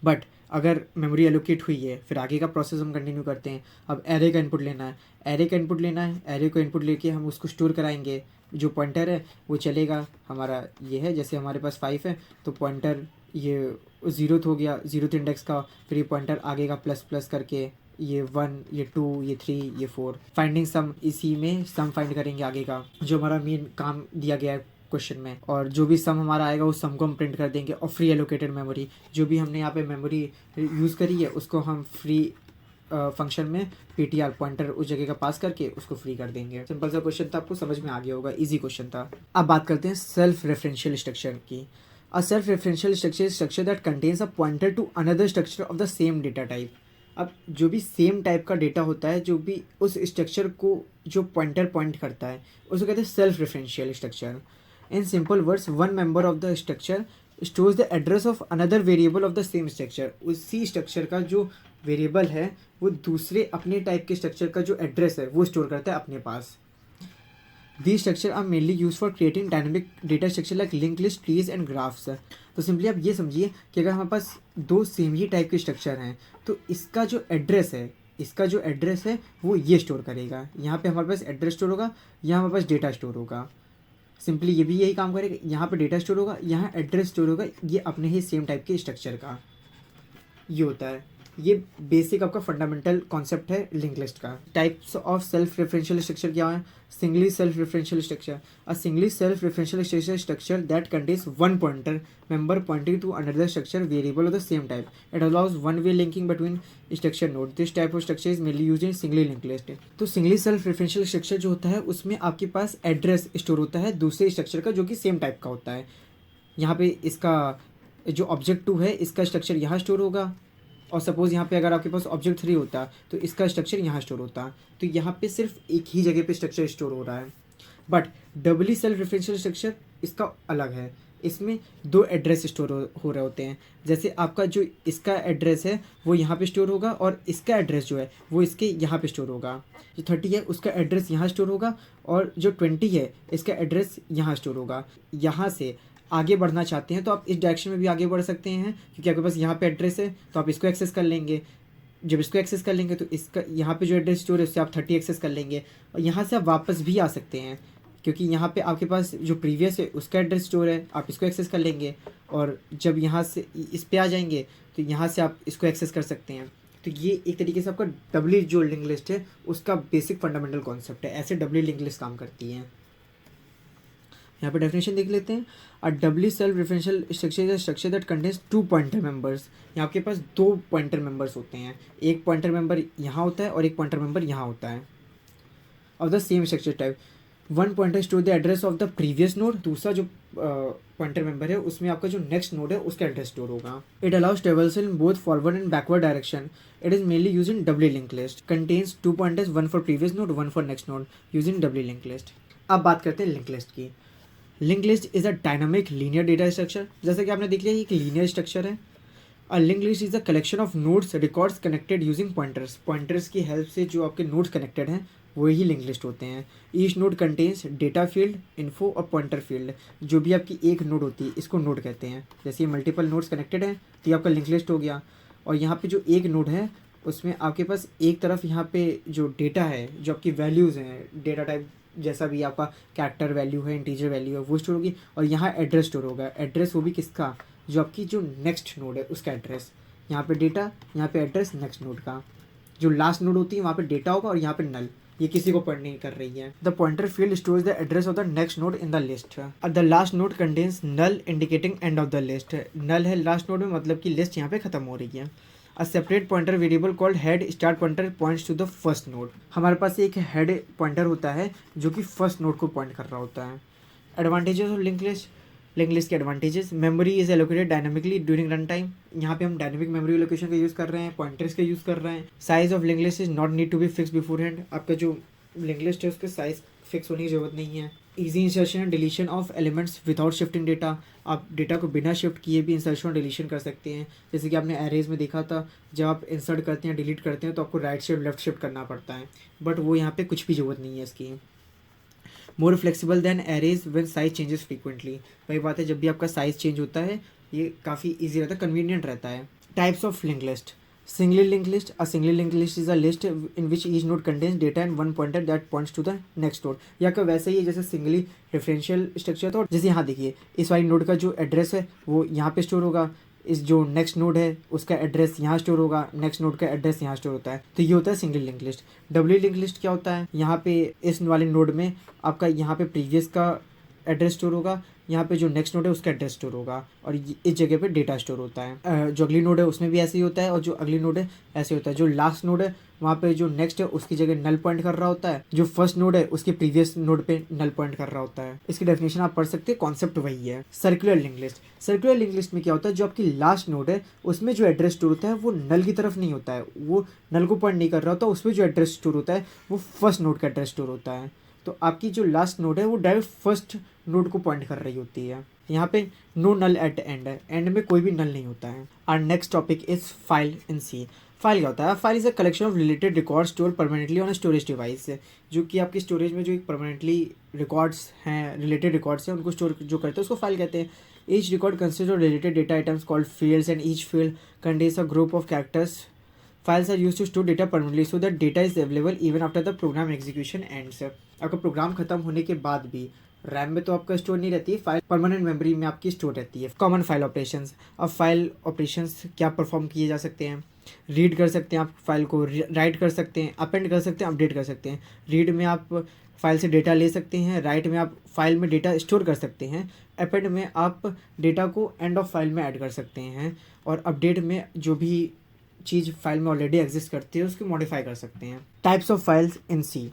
Speaker 1: बट अगर मेमोरी एलोकेट हुई है, फिर आगे का प्रोसेस हम कंटिन्यू करते हैं। अब एरे का इनपुट लेना है, एरे को इनपुट लेके हम उसको स्टोर कराएंगे। जो पॉइंटर है वो चलेगा हमारा, ये है जैसे हमारे पास 5 है तो पॉइंटर ये 0th हो गया, 0th इंडेक्स का, फिर ये पॉइंटर आगे का प्लस प्लस करके ये 1, ये 2, ये 3, ये 4। फाइंडिंग सम, इसी में सम फाइंड करेंगे आगे का, जो हमारा मेन काम दिया गया है क्वेश्चन में। और जो भी सम हमारा आएगा उस सम को हम प्रिंट कर देंगे। और फ्री एलोकेटेड मेमोरी, जो भी हमने यहाँ पे मेमोरी यूज़ करी है उसको हम फ्री फंक्शन में ptr पॉइंटर उस जगह का पास करके उसको फ्री कर देंगे। सिंपल सा क्वेश्चन था, आपको समझ में आ गया होगा, इजी क्वेश्चन था। अब बात करते हैं सेल्फ रेफरेंशियल स्ट्रक्चर की। A self referential structure that contains a pointer to another structure of the same data type. अब जो भी सेम टाइप का डेटा होता है, जो भी उस स्ट्रक्चर को जो पॉइंटर पॉइंट करता है, उसको कहते हैं self referential structure. In simple words, one member of the structure stores the address of another variable of the same structure. उसी स्ट्रक्चर का जो वेरिएबल है वो दूसरे अपने टाइप के स्ट्रक्चर का जो एड्रेस है वो स्टोर करता है अपने पास। The structure are mainly use for creating dynamic data structure like link list, trees and graphs. तो सिंपली आप ये समझिए कि अगर हमारे पास 2 सेम ही टाइप के स्ट्रक्चर हैं तो इसका जो एड्रेस है वो ये स्टोर करेगा। यहाँ पे हमारे पास एड्रेस स्टोर होगा, यहाँ हमारे पास डेटा स्टोर होगा। सिंपली ये भी यही काम करेगा, यहाँ पे डेटा स्टोर होगा, यहाँ एड्रेस स्टोर होगा। ये अपने ही सेम टाइप के स्ट्रक्चर का ये होता है। ये बेसिक आपका फंडामेंटल कॉन्सेप्ट है लिंक लिस्ट का। Types of self referential structure क्या है? Singly self referential structure, a singly self referential structure that contains one pointer member pointing to another structure variable of the same type. It allows one-way linking between structure node. This type of structure is mainly used in singly linked list. तो सिंगली सेल्फ रेफरेंशियल स्ट्रक्चर जो होता है उसमें आपके पास एड्रेस स्टोर होता है दूसरे स्ट्रक्चर का जो कि सेम टाइप का होता है। यहाँ पे इसका जो ऑब्जेक्ट 2 है इसका स्ट्रक्चर यहाँ स्टोर होगा, और सपोज़ यहाँ पे अगर आपके पास ऑब्जेक्ट 3 होता तो इसका स्ट्रक्चर यहाँ स्टोर होता। तो यहाँ पे सिर्फ एक ही जगह पे स्ट्रक्चर स्टोर हो रहा है। But Dabali self referential structure इसका अलग है, इसमें 2 एड्रेस स्टोर हो रहे होते हैं। जैसे आपका जो इसका एड्रेस है वो यहाँ पे स्टोर होगा, और इसका एड्रेस जो है वो इसके यहाँ पे स्टोर होगा। जो 30 है उसका एड्रेस यहाँ स्टोर होगा, और जो 20 है इसका एड्रेस यहाँ स्टोर होगा। यहाँ से आगे बढ़ना चाहते हैं तो आप इस डायरेक्शन में भी आगे बढ़ सकते हैं, क्योंकि आपके पास यहाँ पे एड्रेस है तो आप इसको एक्सेस कर लेंगे। जब इसको एक्सेस कर लेंगे तो इसका यहाँ पे जो एड्रेस स्टोर है उससे आप 30 एक्सेस कर लेंगे, और यहाँ से आप वापस भी आ सकते हैं, क्योंकि यहाँ पे आपके पास जो प्रीवियस है उसका एड्रेस स्टोर है, आप इसको एक्सेस कर लेंगे। और जब यहाँ से इस पे आ जाएंगे तो यहाँ से आप इसको एक्सेस कर सकते हैं। तो ये एक तरीके से आपका डबली जो लिंक लिस्ट है उसका बेसिक फंडामेंटल कॉन्सेप्ट है। ऐसे डबली लिंक लिस्ट काम करती है। यहाँ पे डेफिनेशन देख लेते हैं। A doubly self referential structure is a structure that contains 2 pointer members. यहाँ आपके पास 2 पॉइंटर मेंबर्स होते हैं, एक पॉइंटर मेंबर यहाँ होता है और एक पॉइंटर मेंबर यहाँ होता है of the same structure type. One pointer store the address of the previous node, दूसरा जो पॉइंटर मेंबर है उसमें आपका जो नेक्स्ट नोड है उसका एड्रेस स्टोर होगा। It allows traversal in both forward and backward direction. It is mainly use in doubly link list, contains 2 pointers, one for previous node, one for next node, use in doubly link list. अब बात करते हैं लिंक लिस्ट की। Link list is a dynamic linear data structure. जैसे कि आपने देख लिया एक लीनियर स्ट्रक्चर है। A link list is a collection of nodes records connected using pointers. Pointers की हेल्प से जो आपके नोड्स कनेक्टेड हैं वही लिंक लिस्ट होते हैं। Each node contains data field, info और पॉइंटर फील्ड। जो भी आपकी एक नोड होती है इसको नोड कहते हैं। जैसे ये मल्टीपल नोड्स कनेक्टेड हैं तो ये आपका लिंक लिस्ट हो गया। और यहाँ पे जो एक नोड है उसमें आपके पास एक तरफ यहाँ पे जो डेटा है, जो आपकी वैल्यूज़ हैं, डेटा टाइप जैसा भी आपका कैरेक्टर वैल्यू है, इंटीजर वैल्यू है, वो स्टोर होगी। और यहाँ एड्रेस स्टोर होगा। एड्रेस वो भी किसका, जो आपकी जो नेक्स्ट नोड है उसका एड्रेस। यहाँ पे डेटा, यहाँ पे एड्रेस नेक्स्ट नोड का। जो लास्ट नोड होती है वहाँ पे डेटा होगा और यहाँ पे नल, ये किसी को पॉइंट नहीं कर रही है। The pointer field stores the address of the next node in the list. The last node contains null indicating end of the list. Null है लास्ट नोड में, मतलब कि लिस्ट यहाँ पे खत्म हो रही है। A separate pointer variable called head start pointer points to the first node. हमारे पास एक हेड पॉइंटर होता है जो कि फर्स्ट नोड को पॉइंट कर रहा होता है। Advantages of link list. Link list के advantages, memory is allocated dynamically during run time. यहाँ पे हम डायनामिक मेमोरी लोकेशन का यूज़ कर रहे हैं, पॉइंटर्स का यूज़ कर रहे हैं। Size of link list is not need to be fix beforehand. आपका जो लिंक लिस्ट है उसके साइज फिक्स होने की जरूरत नहीं है। Easy insertion and deletion of elements without shifting data. आप डेटा को बिना शिफ्ट किए भी इंसर्शन और डिलीशन कर सकते हैं। जैसे कि आपने एरेज में देखा था, जब आप इंसर्ट करते हैं, डिलीट करते हैं तो आपको राइट शिफ्ट लेफ्ट शिफ्ट करना पड़ता है, बट वो यहाँ पे कुछ भी जरूरत नहीं है इसकी। More flexible than arrays when size changes frequently. वही बात है, जब भी आपका साइज चेंज होता है ये काफ़ी ईजी रहता है, कन्वीनियंट रहता है। Types of link list. Singly linked list. A singly linked list is a list in which each node contains data and one pointer that points to the next node. या का वैसे ही है जैसे सिंगली रेफरेंशियल स्ट्रक्चर था। और जैसे यहाँ देखिए इस वाली नोड का जो एड्रेस है वो यहाँ पे स्टोर होगा, इस जो नेक्स्ट नोड है उसका एड्रेस यहाँ स्टोर होगा, नेक्स्ट नोड का एड्रेस यहाँ स्टोर होता है। तो ये होता है single link list. Doubly link list क्या होता है, यहाँ पे इस वाले नोड में आपका यहाँ पे प्रीवियस का एड्रेस स्टोर होगा, यहाँ पे जो नेक्स्ट नोड है उसका एड्रेस स्टोर होगा और इस जगह पे डेटा स्टोर होता है। जो अगली नोड है उसमें भी ऐसे ही होता है और जो अगली नोड है ऐसे होता है। जो लास्ट नोड है वहाँ पे जो नेक्स्ट है उसकी जगह नल पॉइंट कर रहा होता है, जो फर्स्ट नोड है उसके प्रीवियस नोड पे नल पॉइंट कर रहा होता है। इसकी डेफिनेशन आप पढ़ सकते हैं, कॉन्सेप्ट वही है। Circular link list. Circular link list में क्या होता है, जो आपकी लास्ट नोड है उसमें जो एड्रेस स्टोर होता है वो नल की तरफ नहीं होता है, वो नल को पॉइंट नहीं कर रहा होता, उसमें जो एड्रेस स्टोर होता है वो फर्स्ट नोड का एड्रेस स्टोर होता है। तो आपकी जो लास्ट नोड है वो डायरेक्ट फर्स्ट नोड को पॉइंट कर रही होती है। यहाँ पे नो नल एट एंड है, एंड में कोई भी नल नहीं होता है। Our next topic is file in C. File क्या होता है, file is a collection of related record store permanently on storage device. जो कि आपकी स्टोरेज में जो एक परमानेंटली रिकॉर्ड्स हैं, रिलेटेड रिकॉर्ड्स हैं, उनको स्टोर जो करते हैं उसको फाइल कहते हैं। Each record consist of related data items called fields and each field contains a group of characters. Files are use to store data permanently so that data is available even after the program execution ends. आपका प्रोग्राम खत्म होने के बाद भी रैम में तो आपका स्टोर नहीं रहती है, फाइल परमानेंट मेमोरी में आपकी स्टोर रहती है। Common file operations. अब फाइल ऑपरेशंस क्या परफॉर्म किए जा सकते हैं, रीड कर सकते हैं आप फाइल को, राइट कर सकते हैं, अपेंड कर सकते हैं, अपडेट कर सकते हैं। रीड में आप फाइल से डेटा ले सकते हैं, राइट में आप फाइल में डेटा स्टोर कर सकते हैं, अपेंड में आप डेटा को एंड ऑफ फाइल में ऐड कर सकते हैं, और अपडेट में जो भी चीज़ फाइल में ऑलरेडी एग्जिस्ट करती है उसको मॉडिफाई कर सकते हैं। टाइप्स ऑफ फाइल्स इन सी।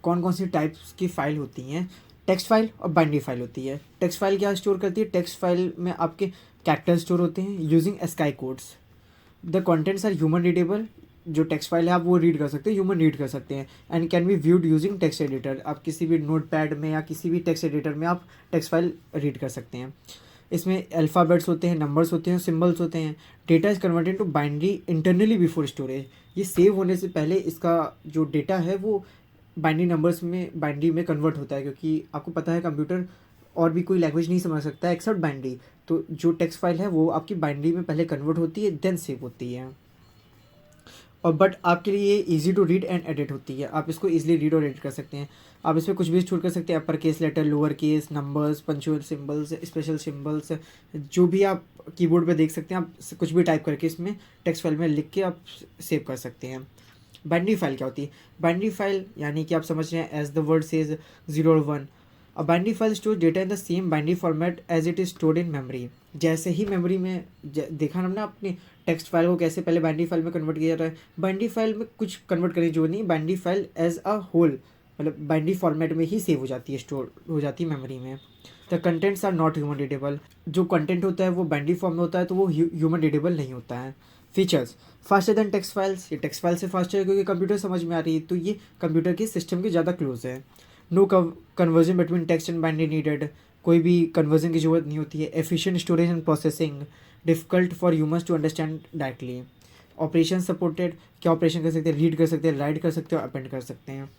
Speaker 1: कौन कौन सी टाइप्स की फाइल होती हैं, टेक्स्ट फाइल और बाइनरी फाइल होती है। टेक्स्ट फाइल क्या स्टोर करती है, टेक्स्ट फाइल में आपके कैरेक्टर स्टोर होते हैं using ASCII codes. The contents are human readable. जो टेक्स्ट फाइल है आप वो रीड कर सकते हैं, ह्यूमन रीड कर सकते हैं, and can be viewed using text editor. आप किसी भी नोट पैड में या किसी भी टेक्स्ट एडिटर में आप टेक्स्ट फाइल रीड कर सकते हैं। इसमें अल्फ़ाबेट्स होते हैं, नंबर्स होते हैं, सिम्बल्स होते हैं। Data is converted to binary internally before storage. ये सेव होने से पहले इसका जो डेटा है वो बाइनरी नंबर्स में, बाइनरी में कन्वर्ट होता है, क्योंकि आपको पता है कंप्यूटर और भी कोई लैंग्वेज नहीं समझ सकता है एक्सेप्ट बाइनरी। तो जो टेक्स्ट फाइल है वो आपकी बाइनरी में पहले कन्वर्ट होती है, देन सेव होती है। और बट आपके लिए ये easy to read and edit होती है, आप इसको ईजिली रीड और एडिट कर सकते हैं। आप इसमें कुछ भी स्टोर कर सकते हैं, upper case letter, lower case, numbers, punctual symbols, special symbols, जो भी आप कीबोर्ड पे देख सकते हैं, आप कुछ भी टाइप करके इसमें टेक्स्ट फाइल में लिख के आप सेव कर सकते हैं। बाइनरी फाइल क्या होती है, बाइनरी फाइल यानी कि आप समझ रहे हैं एज द वर्ड सेज 0 और 1, a binary file store data in the same binary format as it is stored in memory. जैसे ही मेमोरी में देखा हमने अपनी टेक्स्ट फाइल को कैसे पहले बाइनरी फाइल में कन्वर्ट किया जाता है, बाइनरी फाइल में कुछ कन्वर्ट करने की जरूरत नहीं, binary file as a whole मतलब बाइनरी फॉर्मेट में ही सेव हो जाती है, स्टोर हो जाती है मेमोरी में। The contents are not human readable. जो कंटेंट होता है वो बाइनरी फॉर्म में होता है तो वो ह्यूमन रीडेबल नहीं होता है। Features faster than text files, ये टेक्स्ट फाइल से फास्टर है क्योंकि कंप्यूटर समझ में आ रही है, तो ये कंप्यूटर के सिस्टम के ज़्यादा क्लोज है। No conversion between text and binary needed, कोई भी कन्वर्जन की जरूरत नहीं होती है। Efficient storage and processing, difficult for humans to understand directly. Operation supported, क्या ऑपरेशन कर सकते हैं, रीड कर सकते हैं, राइट कर सकते हैं और अपेंड कर सकते हैं।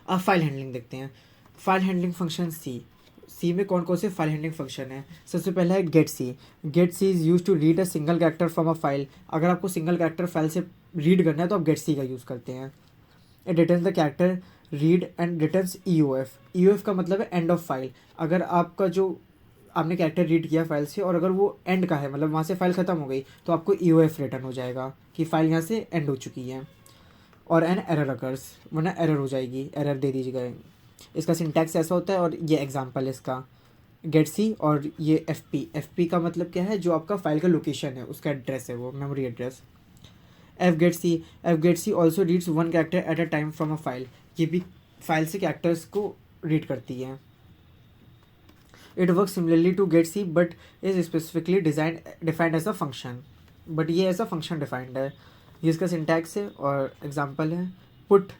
Speaker 1: अब फाइल हैंडलिंग देखते हैं। फाइल हैंडलिंग फंक्शन सी में कौन कौन से फाइल हैंडलिंग फंक्शन है। सबसे पहला है get c. Get c is use to read a single character from a file. अगर आपको सिंगल कैरेक्टर फाइल से रीड करना है तो आप गेट सी का यूज़ करते हैं। It returns the character read and returns EOF। EOF का मतलब है एंड ऑफ फाइल। अगर आपका जो आपने कैरेक्टर रीड किया फाइल से और अगर वो एंड का है मतलब वहाँ से फाइल ख़त्म हो गई तो आपको EOF रिटर्न हो जाएगा कि फाइल यहाँ से एंड हो चुकी है। और एन एरर अकर्स, वरना एरर हो जाएगी, एरर दे दीजिएगा। इसका सिंटैक्स ऐसा होता है और ये एग्जांपल है इसका गेट सी। और ये एफ पी का मतलब क्या है, जो आपका फाइल का लोकेशन है उसका एड्रेस है, वो memory address. F get c also reads one character at a time from a file. ये भी फाइल से कैरेक्टर्स को रीड करती है। It work similarly to get c but is specifically defined as a function. But ये ऐसा फंक्शन डिफाइंड है, ये इसका सिंटैक्स है और एग्जांपल है put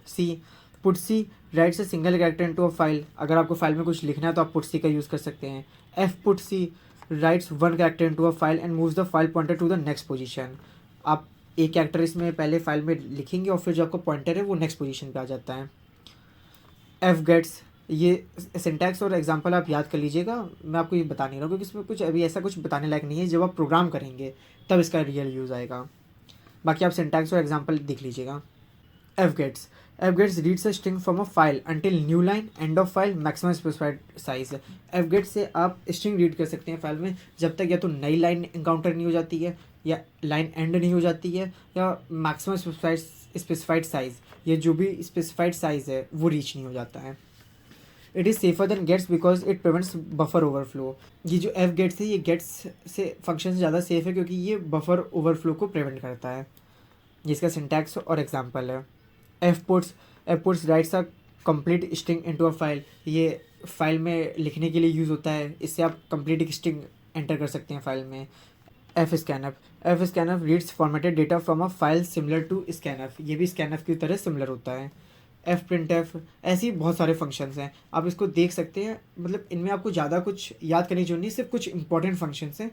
Speaker 1: c writes a single character into a file. अगर आपको फाइल में कुछ लिखना है तो आप पुट सी का यूज़ कर सकते हैं। F put c writes one character into a file and moves the file pointer to the next position. आप एक कैरेक्टर इसमें पहले फाइल में लिखेंगे और फिर जो आपका पॉइंटर है वो नेक्स्ट पोजीशन पे आ जाता है। एफ गेट्स, ये सिंटैक्स और एग्जांपल आप याद कर लीजिएगा, मैं आपको ये बता नहीं रहा हूँ क्योंकि इसमें कुछ अभी ऐसा कुछ बताने लायक नहीं है। जब आप प्रोग्राम करेंगे तब इसका रियल यूज़ आएगा। बाकी आप सिंटैक्स और एग्जांपल देख लीजिएगा। F gets reads a string from a file until new line end of file maximum specified size. F get से आप स्ट्रिंग रीड कर सकते हैं फाइल में जब तक या तो नई लाइन इनकाउंटर नहीं हो जाती है, या लाइन एंड नहीं हो जाती है, या मैक्सिमम स्पेसिफाइड साइज, ये जो भी स्पेसिफाइड साइज है वो रीच नहीं हो जाता है। It is safer than gets because it prevents buffer overflow. ये जो एफ गेट्स है ये गेट्स से फंक्शन से ज़्यादा सेफ है क्योंकि ये बफर ओवरफ्लो को प्रिवेंट करता है। जिसका सिंटैक्स और एग्जांपल है। F puts rights a complete string into a file. ये फाइल में लिखने के लिए यूज़ होता है, इससे आप कंप्लीट एक स्ट्रिंग एंटर कर सकते हैं फाइल में। F scanf reads formatted data from a file similar to scanf. ये भी स्कैनफ की तरह सिमिलर होता है। एफ प्रिंट एफ, ऐसी बहुत सारे फंक्शंस हैं, आप इसको देख सकते हैं। मतलब इनमें आपको ज़्यादा कुछ याद करने की जरूरत नहीं, सिर्फ कुछ इंपॉर्टेंट फंक्शंस हैं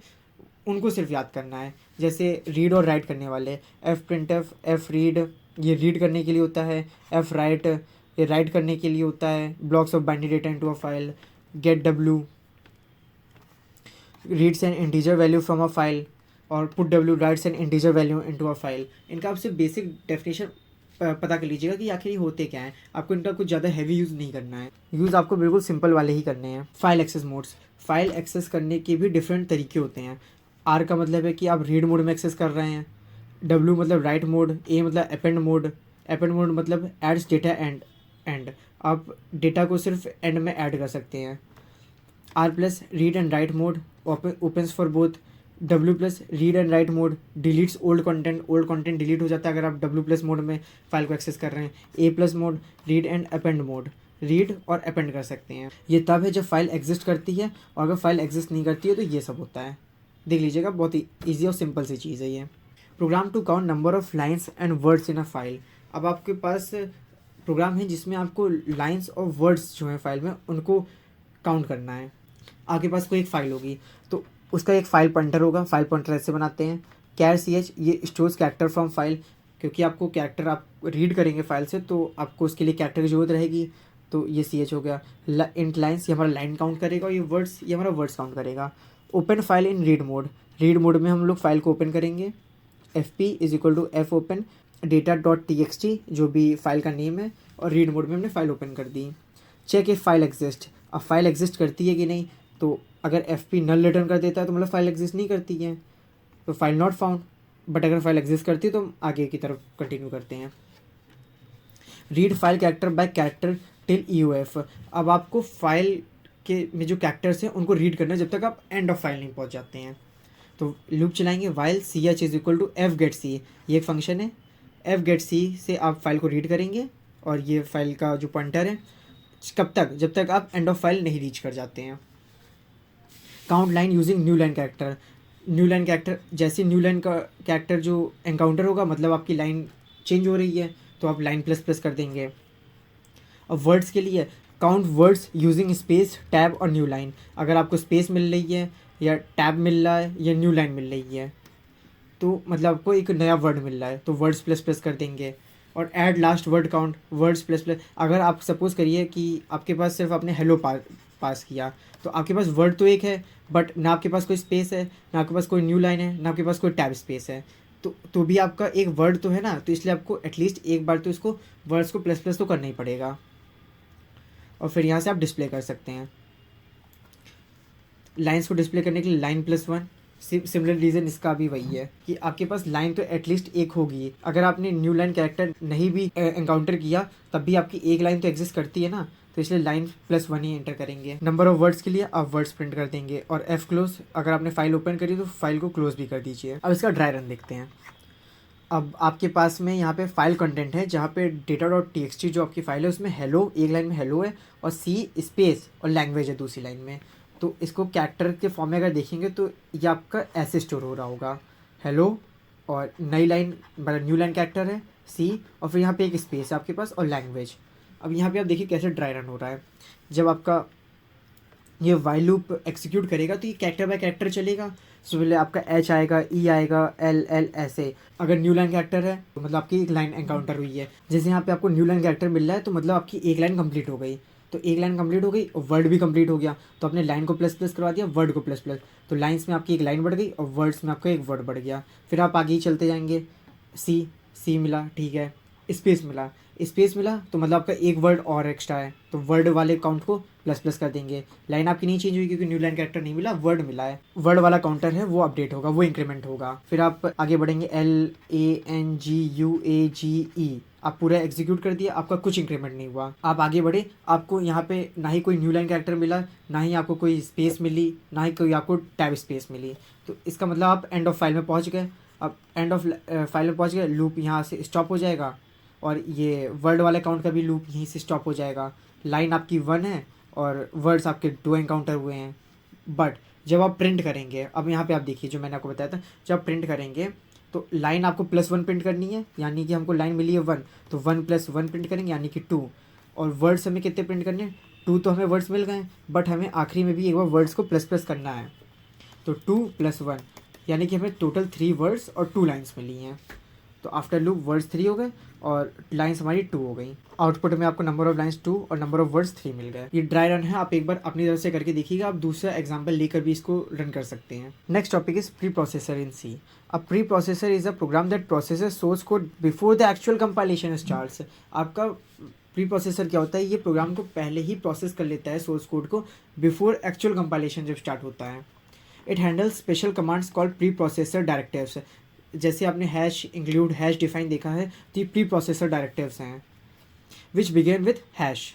Speaker 1: उनको सिर्फ याद करना है। जैसे रीड और राइट करने वाले, एफ प्रिंट एफ रीड, ये रीड करने के लिए होता है। एफ राइट, ये राइट करने के लिए होता है। Blocks of binary data into a file. Get W reads an integer value from a file. और put W writes an integer value into a file. इनका आपसे बेसिक डेफिनेशन पता कर लीजिएगा कि आखिर ये होते क्या हैं। आपको इनका कुछ ज़्यादा हैवी यूज़ नहीं करना है, यूज़ आपको बिल्कुल सिंपल वाले ही करने हैं। File access modes, file access करने के भी डिफरेंट तरीके होते हैं। आर का मतलब है कि आप रीड मोड में एक्सेस कर रहे हैं। डब्ल्यू मतलब राइट मोड। ए मतलब अपेंड मोड। अपेंड मोड मतलब एड्स डेटा एंड आप डेटा को सिर्फ एंड में ऐड कर सकते हैं। R plus read and write mode opens for both. W plus read and write mode deletes old content delete हो जाता है अगर आप डब्ल्यू प्लस मोड में फाइल को एक्सेस कर रहे हैं। A plus mode read and append mode, read और अपेंड कर सकते हैं। ये तब है जब फाइल एग्जिस्ट करती है, और अगर फाइल एग्जिस्ट नहीं करती है तो ये सब होता है। देख लीजिएगा, बहुत ही ईजी और सिंपल सी चीज़ है ये। Program to count number of lines and words in a file. अब आपके पास प्रोग्राम है जिसमें आपको लाइन्स और वर्ड्स जो हैं फाइल में उनको काउंट करना है। आपके पास कोई एक फ़ाइल होगी तो उसका एक फ़ाइल पॉइंटर होगा। फाइल पॉइंटर ऐसे बनाते हैं। कैर सी एच, ये स्टोर्स कैरेक्टर फ्रॉम फाइल, क्योंकि आपको कैरेक्टर आप रीड करेंगे फाइल से तो आपको उसके लिए कैरेक्टर की ज़रूरत रहेगी, तो ये सी एच हो गया। इंट लाइन्स, ये हमारा लाइन काउंट करेगा, और ये वर्ड्स, ये हमारा वर्ड्स काउंट करेगा। Open file in read mode, read mode में हम लोग फाइल को ओपन करेंगे। F p is equal to f open data dot t x t, जो भी फाइल का नेम है, और रीड मोड में हमने फाइल ओपन कर दी। चेक इफ फाइल एग्जिस्ट, अब फाइल एग्जिस्ट करती है कि नहीं, तो अगर एफ पी नल रिटर्न कर देता है तो मतलब फाइल एग्जिस्ट नहीं करती है, तो फाइल नॉट फाउंड। बट अगर फाइल एग्जिस्ट करती है तो हम आगे की तरफ कंटिन्यू करते हैं। Read file character bye character till EOF। अब आपको फाइल के में जो कैरेक्टर्स हैं उनको रीड करना है जब तक आप एंड ऑफ फाइल नहीं पहुंच जाते हैं। तो लूप चलाएंगे while ch is equal to F get C, ये एक फंक्शन है। एफ गेट सी से आप फाइल को रीड करेंगे और ये फाइल का जो पॉइंटर है कब तक, जब तक आप एंड ऑफ फाइल नहीं रीच कर जाते हैं। Count line using new line character. New line character, जैसे न्यू लाइन का कैरेक्टर जो एनकाउंटर होगा मतलब आपकी लाइन चेंज हो रही है तो आप लाइन प्लस प्लस कर देंगे। अब वर्ड्स के लिए count words using space, tab और न्यू लाइन। अगर आपको स्पेस मिल रही है या टैब मिल रहा है या न्यू लाइन मिल रही है तो मतलब आपको एक नया वर्ड मिल रहा है तो वर्ड्स प्लस प्लस कर देंगे। और add last word count words plus plus. अगर आप सपोज़ करिए कि आपके पास सिर्फ आपने हेलो पास किया तो आपके पास वर्ड तो एक है बट ना आपके पास कोई स्पेस है, ना आपके पास कोई न्यू लाइन है, ना आपके पास कोई टैब स्पेस है, तो भी आपका एक वर्ड तो है ना, तो इसलिए आपको एटलीस्ट एक बार तो इसको वर्ड्स को प्लस प्लस तो करना ही पड़ेगा। और फिर यहाँ से आप डिस्प्ले कर सकते हैं। लाइंस को डिस्प्ले करने के लिए line plus one. Similar reason इसका भी वही है कि आपके पास लाइन तो एटलीस्ट एक होगी। अगर आपने न्यू लाइन कैरेक्टर नहीं भी एनकाउंटर किया तब भी आपकी एक लाइन तो एग्जिस्ट करती है ना, तो इसलिए लाइन प्लस वन ही एंटर करेंगे। नंबर ऑफ वर्ड्स के लिए आप वर्ड्स प्रिंट कर देंगे। और एफ क्लोज, अगर आपने फाइल ओपन करी तो फाइल को क्लोज भी कर दीजिए। अब इसका ड्राई रन देखते हैं। अब आपके पास में यहाँ पे फाइल कंटेंट है जहाँ पे data.txt जो आपकी फाइल है उसमें हेलो, एक लाइन में हेलो है और सी स्पेस और लैंग्वेज है दूसरी लाइन में। तो इसको कैरेक्टर के फॉर्म में अगर देखेंगे तो ये आपका ऐसे स्टोर हो रहा होगा, हेलो और नई लाइन मतलब न्यू लाइन कैरेक्टर है सी और फिर यहाँ पे एक स्पेस है आपके पास और लैंग्वेज। अब यहाँ पे आप देखिए कैसे ड्राई रन हो रहा है। जब आपका ये वाइल लूप एग्जीक्यूट करेगा तो ये कैरेक्टर बाय कैरेक्टर चलेगा। सो पहले आपका एच आएगा, ई आएगा, एल एल ऐसे। अगर न्यू लाइन कैरेक्टर है तो मतलब आपकी एक लाइन एनकाउंटर हुई है। जैसे यहाँ पे आपको न्यू लाइन कैरेक्टर मिल रहा है तो मतलब आपकी एक लाइन कंप्लीट हो गई। तो एक लाइन कंप्लीट हो गई और वर्ड भी कंप्लीट हो गया तो आपने लाइन को प्लस प्लस करवा दिया, वर्ड को प्लस प्लस, तो लाइन्स में आपकी एक लाइन बढ़ गई और वर्ड्स में आपका एक वर्ड बढ़ गया। फिर आप आगे ही चलते जाएंगे। सी मिला, ठीक है, स्पेस मिला तो मतलब आपका एक वर्ड और एक्स्ट्रा है तो वर्ड वाले काउंट को प्लस प्लस कर देंगे। लाइन आपकी नहीं चेंज हुई क्योंकि न्यू लाइन कैरेक्टर नहीं मिला, वर्ड मिला है। वर्ड वाला काउंटर है वो अपडेट होगा, वो इंक्रीमेंट होगा। फिर आप आगे बढ़ेंगे LANGUAGE, आप पूरा एग्जीक्यूट कर दिया, आपका कुछ इंक्रीमेंट नहीं हुआ। आप आगे बढ़े, आपको यहाँ पे ना ही कोई न्यू लाइन कैरेक्टर मिला, ना ही आपको कोई स्पेस मिली, ना ही कोई आपको टैब स्पेस मिली। तो इसका मतलब आप एंड ऑफ फाइल में पहुँच गए। अब एंड ऑफ फाइल में पहुँच गए, लूप यहाँ से स्टॉप हो जाएगा और ये वर्ड वाले काउंट का भी लूप यहीं से स्टॉप हो जाएगा। लाइन आपकी 1 है और वर्ड्स आपके 2 एनकाउंटर हुए हैं। बट जब आप प्रिंट करेंगे, अब यहाँ पे आप देखिए जो मैंने आपको बताया था, जब आप प्रिंट करेंगे तो लाइन आपको +1 प्रिंट करनी है, यानी कि हमको लाइन मिली है 1 तो 1 + 1 प्रिंट करेंगे यानी कि 2। और वर्ड्स हमें कितने प्रिंट करने हैं, 2 तो हमें वर्ड्स मिल गए बट हमें आखिरी में भी एक बार वर्ड्स को प्लस प्लस करना है। तो 2 + 1 यानी कि हमें टोटल 3 वर्ड्स और 2 लाइन्स मिली हैं। तो आफ्टर लूप वर्ड्स 3 हो गए और लाइन्स हमारी 2 हो गई। आउटपुट में आपको नंबर ऑफ लाइन्स 2 और नंबर ऑफ वर्ड्स 3 मिल गए। ये ड्राई रन है, आप एक बार अपनी तरफ से करके देखिएगा। आप दूसरा एग्जांपल लेकर भी इसको रन कर सकते हैं। Next topic is preprocessor in c. A preprocessor is a program that processes source code before the actual compilation starts. आपका प्री प्रोसेसर क्या होता है, ये प्रोग्राम को पहले ही प्रोसेस कर लेता है सोर्स कोड को बिफोर एक्चुअल कंपाइलेशन जब स्टार्ट होता है। It handles special commands called pre processor directives. जैसे आपने हैश इंक्लूड, हैश डिफाइन देखा है, तो ये प्री प्रोसेसर डायरेक्टिव्स हैं which begin with hash.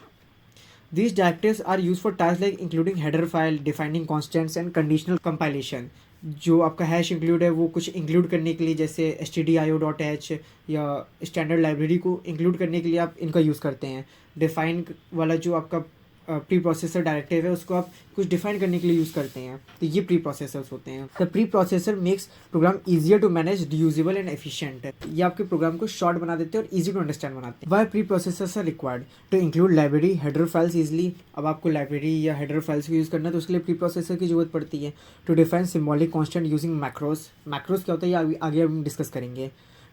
Speaker 1: These directives are use for task like including header file, defining constants and conditional compilation. जो आपका हैश इंक्लूड है वो कुछ इंक्लूड करने के लिए, जैसे stdio.h या स्टैंडर्ड लाइब्रेरी को इंक्लूड करने के लिए आप इनका यूज़ करते हैं। डिफाइन वाला जो आपका प्री प्रोसेसर डायरेक्टिव है उसको आप कुछ डिफाइन करने के लिए यूज़ करते हैं, तो ये प्री प्रोसेसर्स होते हैं। The preprocessor makes program easier to manage, reusable and efficient. ये आपके प्रोग्राम को शॉर्ट बना देते हैं और ईजी टू अंडरस्टैंड बनाते हैं। Why preprocessors are required to include library, header files easily. अब आपको लाइब्रेरी या हेडर फाइल्स को यूज़ करना है तो उसके लिए प्री प्रोसेसर की जरूरत पड़ती है। To define symbolic constant using macros. Macros क्या होता है ये आगे हम डिस्कस करेंगे।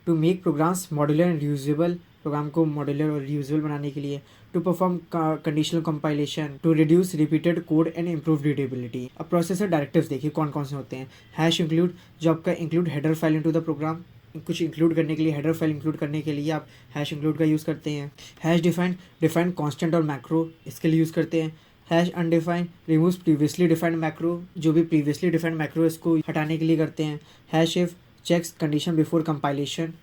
Speaker 1: To make programs modular and reusable, program को मॉड्यूलर और रीयूजेबल बनाने के लिए। To perform conditional compilation, to reduce repeated code and improve readability. अब प्रोसेसर डायरेक्टिव्स देखिए कौन कौन से होते हैं। हैश इंक्लूड, जो आपका include header file into the program, कुछ इंक्लूड करने के लिए, हेडर फाइल इंक्लूड करने के लिए आप हैश इंक्लूड का यूज़ करते हैं। हैश डिफाइन, डिफाइन कॉन्स्टेंट और मैक्रो, इसके लिए यूज़ करते हैं। Hash undefined, removes previously defined macro, जो भी प्रीवियसली डिफाइंड मैक्रो इसको हटाने के लिए करते हैं। Hash if, checks condition before compilation,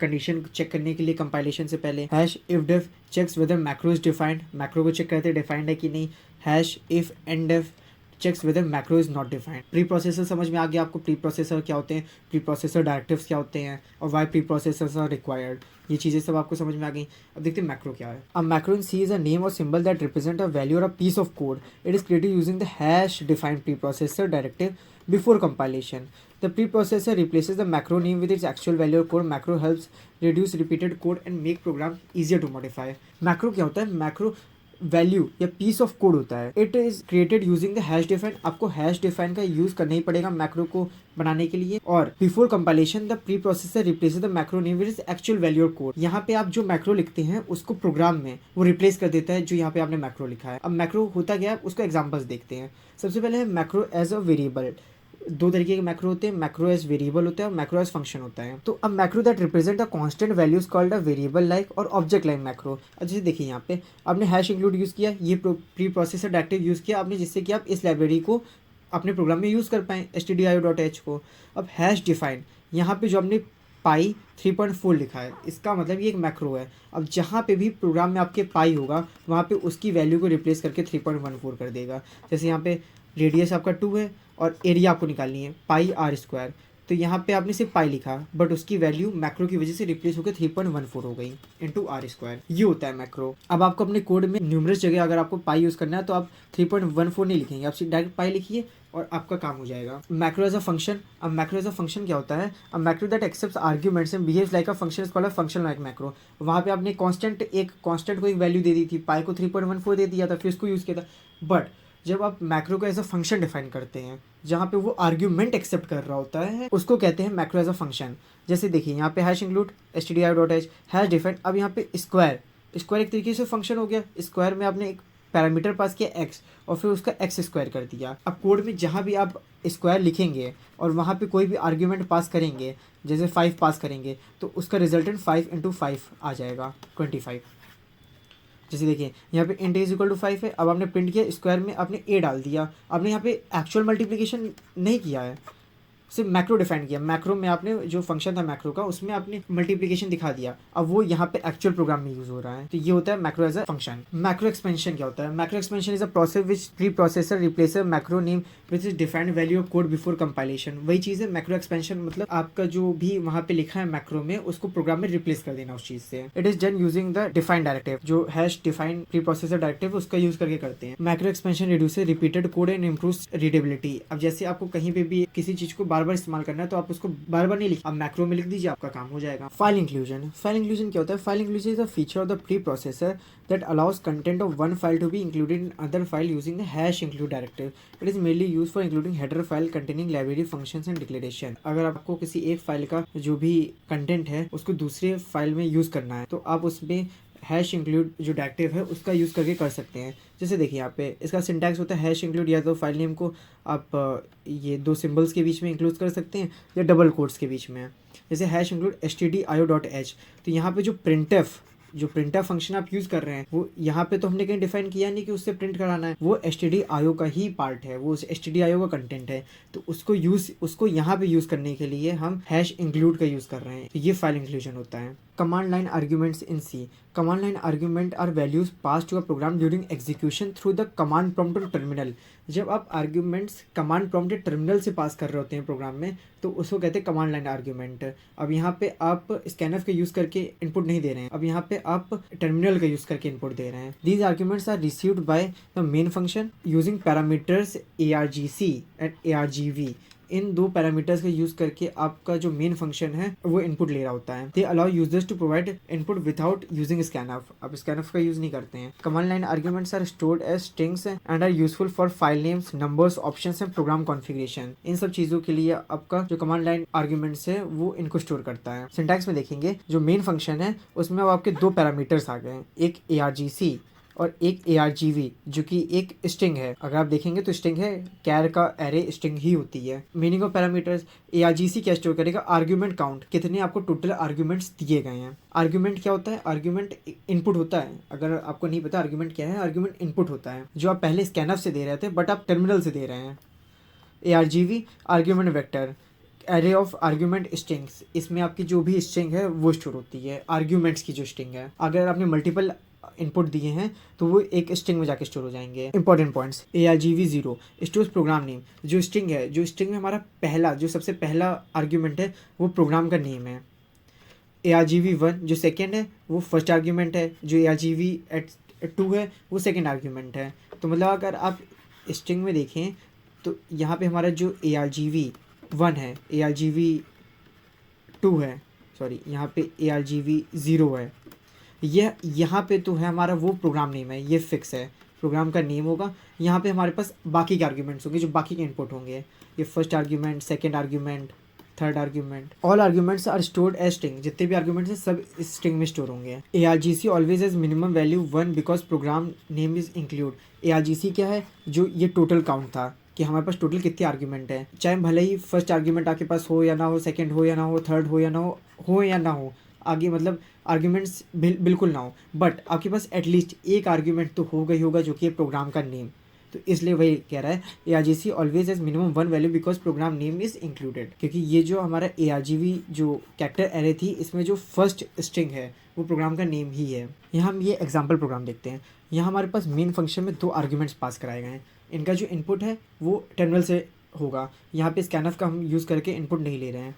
Speaker 1: condition check करने के लिए कंपाइलेशन से पहले। Hash if def checks whether macro is defined, macro को चेक करते हैं डिफाइंड है कि नहीं। Hash if end def checks whether macro is not defined. Preprocessor समझ में आ गया आपको, प्री प्रोसेसर क्या होते हैं, प्री प्रोसेसर डायरेक्टिव्स क्या होते हैं, और why preprocessors are required, ये चीज़ें सब आपको समझ में आ गई। अब देखते हैं मैक्रो क्या है। अब macro in C is a name or symbol that represent a value or a piece of code. It is created using the hash defined preprocessor directive before compilation. The preprocessor replaces the macro name with its actual value or code. Macro helps reduce repeated code and make program easier to modify. Macro क्या होता है? Macro वैल्यू या पीस ऑफ कोड होता है। It is created using the hash define. आपको हैश डिफाइन का यूज करना ही पड़ेगा मैक्रो को बनाने के लिए। और before compilation the pre processor replaces the macro name with its actual value और कोड। यहाँ पे आप जो मैक्रो लिखते हैं उसको प्रोग्राम में वो रिप्लेस कर देता है जो यहाँ पे आपने मैक्रो लिखा है। अब मैक्रो होता क्या है उसको एग्जाम्पल्स देखते हैं। सबसे पहले है मैक्रो एज अ वेरिएबल। दो तरीके के मैक्रो होते हैं, मैक्रो एज वेरिएबल होता है और मैक्रो एज फंक्शन होता है। तो अब macro that represent a constant values called a variable like और ऑब्जेक्ट लाइक मैक्रो। अब जैसे देखिए यहाँ पे आपने हैश इंक्लूड यूज़ किया, ये प्री प्रोसेसर डायरेक्टिव यूज़ किया आपने जिससे कि आप इस लाइब्रेरी को अपने प्रोग्राम में यूज़ कर पाएँ stdio.h को। अब हैश डिफाइन, यहाँ पे जो आपने पाई 3.4 लिखा है इसका मतलब ये एक मैक्रो है। अब जहाँ पे भी प्रोग्राम में आपके पाई होगा वहाँ पे उसकी वैल्यू को रिप्लेस करके 3.14 कर देगा। जैसे यहाँ पे रेडियस आपका 2 है और एरिया आपको निकालनी है पाई आर स्क्वायर, तो यहाँ पे आपने सिर्फ पाई लिखा बट उसकी वैल्यू मैक्रो की वजह से रिप्लेस होकर 3.14 हो गई इंटू आर स्क्वायर। ये होता है मैक्रो। अब आपको अपने कोड में न्यूमरस जगह अगर आपको पाई यूज़ करना है तो आप 3.14 नहीं लिखेंगे, आप डायरेक्ट पाई लिखिए और आपका काम हो जाएगा। Macro as a function. अब मैक्रो एज अ फंक्शन क्या होता है? अब macro that accepts arguments and behaves like a function is called a function like macro. वहाँ पे आपने कांस्टेंट को एक वैल्यू दे दी थी, पाई को 3.14 दे दिया था, फिर उसको यूज़ किया था। बट जब आप मैक्रो को एज अ फंक्शन डिफाइन करते हैं जहाँ पे वो आर्ग्यूमेंट एक्सेप्ट कर रहा होता है उसको कहते हैं मैक्रो एज अ फंक्शन। जैसे देखिए यहाँ पे hash include stdio.h hash define. अब यहाँ पे स्क्वायर एक तरीके से फंक्शन हो गया। स्क्वायर में आपने एक पैरामीटर पास किया x और फिर उसका x स्क्वायर कर दिया। अब कोड में जहाँ भी आप स्क्वायर लिखेंगे और वहाँ पे कोई भी आर्ग्यूमेंट पास करेंगे, जैसे 5 पास करेंगे तो उसका रिजल्टेंट 5 × 5 आ जाएगा 25। जैसे देखिए यहाँ पे इंट इज इक्वल टू 5 है। अब आपने प्रिंट किया स्क्वायर में आपने a डाल दिया, आपने यहाँ पे एक्चुअल मल्टीप्लिकेशन नहीं किया है, सिर्फ मैक्रो डिफाइन किया। मैक्रो में आपने जो फंक्शन था मैक्रो का उसमें आपने मल्टीप्लिकेशन दिखा दिया, अब वो यहाँ पे एक्चुअल प्रोग्राम में यूज हो रहा है। तो ये होता है macro as a function. Macro expansion क्या होता है? Macro expansion is a process which preprocessor replace a macro name which is defined value of code before compilation. वही चीज़ है मैक्रो एक्सपेंशन, मतलब आपका जो भी वहाँ पे लिखा है मैक्रो में उसको प्रोग्राम में रिप्लेस कर देना उस चीज़ से। It is done using the defined directive, जो hash defined preprocessor directive उसका यूज करके करते हैं। Macro expansion reduces repeated code and improves readability. अब जैसे आपको कहीं पे भी किसी चीज़ को बार बार इस्तेमाल करना है तो आप उसको बार बार नहीं लिख, आप मैक्रो में लिख दीजिए, आपका काम हो जाएगा। File inclusion. फाइल इंक्लूजन क्या होता है? File inclusion is a feature of the pre processor that allows content of one file to be included in other file using the hash include directive. It is mainly used for including header file containing library functions and declaration. अगर आपको किसी एक फाइल का जो भी कंटेंट है उसको दूसरे फाइल में यूज़ करना है तो आप उसमें हैश इंक्लूड जो डायरेक्टिव है उसका यूज़ करके कर सकते हैं। जैसे देखिए यहाँ पे इसका सिंटैक्स होता है हैश इंक्लूड, या तो फाइल नेम को आप ये दो सिंबल्स के बीच में इंक्लूड कर सकते हैं या डबल कोट्स के बीच में। जैसे हैश इंक्लूड stdio.h, तो यहाँ पे जो प्रिंटफ फंक्शन आप यूज़ कर रहे हैं वो यहाँ पे तो हमने कहीं डिफाइन किया नहीं कि उससे प्रिंट कराना है, वो stdio का ही पार्ट है, वो stdio का कंटेंट है, तो उसको यहाँ पे यूज़ करने के लिए हम हैश इंक्लूड का यूज़ कर रहे हैं। तो ये फाइल इंक्लूजन होता है। Command line arguments in c. Command line argument are values pass to a program during execution through the command prompt on terminal. जब आप आर्ग्यूमेंट्स कमांड प्रॉम्प्ट या टर्मिनल से पास कर रहे होते हैं प्रोग्राम में तो उसको कहते हैं कमांड लाइन आर्ग्यूमेंट। अब यहाँ पे आप स्कैनफ का यूज़ करके इनपुट नहीं दे रहे हैं, अब यहाँ पे आप टर्मिनल का यूज़ करके इनपुट दे रहे हैं। These arguments are received by the main function using parameters argc and argv। इन दो पैरामीटर्स का यूज करके आपका जो मेन फंक्शन है वो इनपुट ले रहा होता है। They allow users to provide input without using scanf. अब स्कैनफ का यूज नहीं करते हैं। Command line arguments are stored as strings and are useful for file names, numbers, options and program configuration. इन सब चीजों के लिए आपका जो कमांड लाइन आर्ग्यूमेंट्स है वो इनको स्टोर करता है। सिंटैक्स में देखेंगे जो मेन फंक्शन है उसमें अब आपके दो पैरामीटर्स आ गए हैं, एक argc और एक argv जो कि एक स्ट्रिंग है। अगर आप देखेंगे तो स्ट्रिंग है, कैर का एरे स्ट्रिंग ही होती है। मीनिंग ऑफ पैरामीटर्स, argc क्या स्टोर करेगा? आर्ग्यूमेंट काउंट, कितने आपको टोटल आर्ग्यूमेंट्स दिए गए हैं। आर्ग्यूमेंट क्या होता है? आर्ग्यूमेंट इनपुट होता है। अगर आपको नहीं पता आर्ग्यूमेंट क्या है, आर्ग्यूमेंट इनपुट होता है जो आप पहले स्कैनफ से दे रहे थे बट आप टर्मिनल से दे रहे हैं। argv argument vector, array of argument strings, इसमें आपकी जो भी स्ट्रिंग है वो स्टोर होती है, आर्ग्यूमेंट्स की जो स्ट्रिंग है। अगर आपने मल्टीपल इनपुट दिए हैं तो वो एक स्ट्रिंग में जाके स्टोर हो जाएंगे। Important points, ARGV0 stores program name, जो स्ट्रिंग है, जो स्ट्रिंग में हमारा पहला जो सबसे पहला आर्ग्यूमेंट है वो प्रोग्राम का नेम है। ARGV1 जो सेकेंड है वो फर्स्ट आर्ग्यूमेंट है, जो ARGV2 है वो सेकेंड आर्ग्यूमेंट है। तो मतलब अगर आप स्ट्रिंग में देखें तो यहाँ पे हमारा जो ARGV1 है, ARGV2 है, सॉरी यहाँ पे ARGV0 है, यह यहाँ पे तो है हमारा वो प्रोग्राम नेम है, ये फिक्स है, प्रोग्राम का नेम होगा। यहाँ पे हमारे पास बाकी के आर्ग्यूमेंट्स होंगे, जो बाकी के इनपुट होंगे, ये first argument, second argument, third argument. All arguments are stored as string, जितने भी आर्ग्यूमेंट्स हैं सब स्ट्रिंग में स्टोर होंगे। ARGC always as minimum value 1 because program name is include. ARGC क्या है, जो ये टोटल काउंट था कि हमारे पास टोटल कितने आर्ग्यूमेंट है, चाहे भले ही फर्स्ट आर्ग्यूमेंट आपके पास हो या ना हो, सेकंड हो या ना हो, थर्ड हो या ना हो या ना हो, आगे मतलब आर्ग्यूमेंट्स बिल्कुल ना हो, बट आपके पास एटलीस्ट एक आर्ग्यूमेंट तो होगा ही होगा जो कि प्रोग्राम का नेम। तो इसलिए वही कह रहा है ARGC always as minimum 1 value because program name is included, क्योंकि ये जो हमारा ARGV जो कैरेक्टर एरे थी, इसमें जो फर्स्ट स्ट्रिंग है वो प्रोग्राम का नेम ही है। यहाँ हम ये एग्जाम्पल प्रोग्राम देखते हैं। यहाँ हमारे पास मेन फंक्शन में 2 आर्ग्यूमेंट्स पास कराए गए हैं। इनका जो इनपुट है वो टर्मिनल से होगा, यहाँ पे स्कैनफ का हम यूज़ करके इनपुट नहीं ले रहे हैं।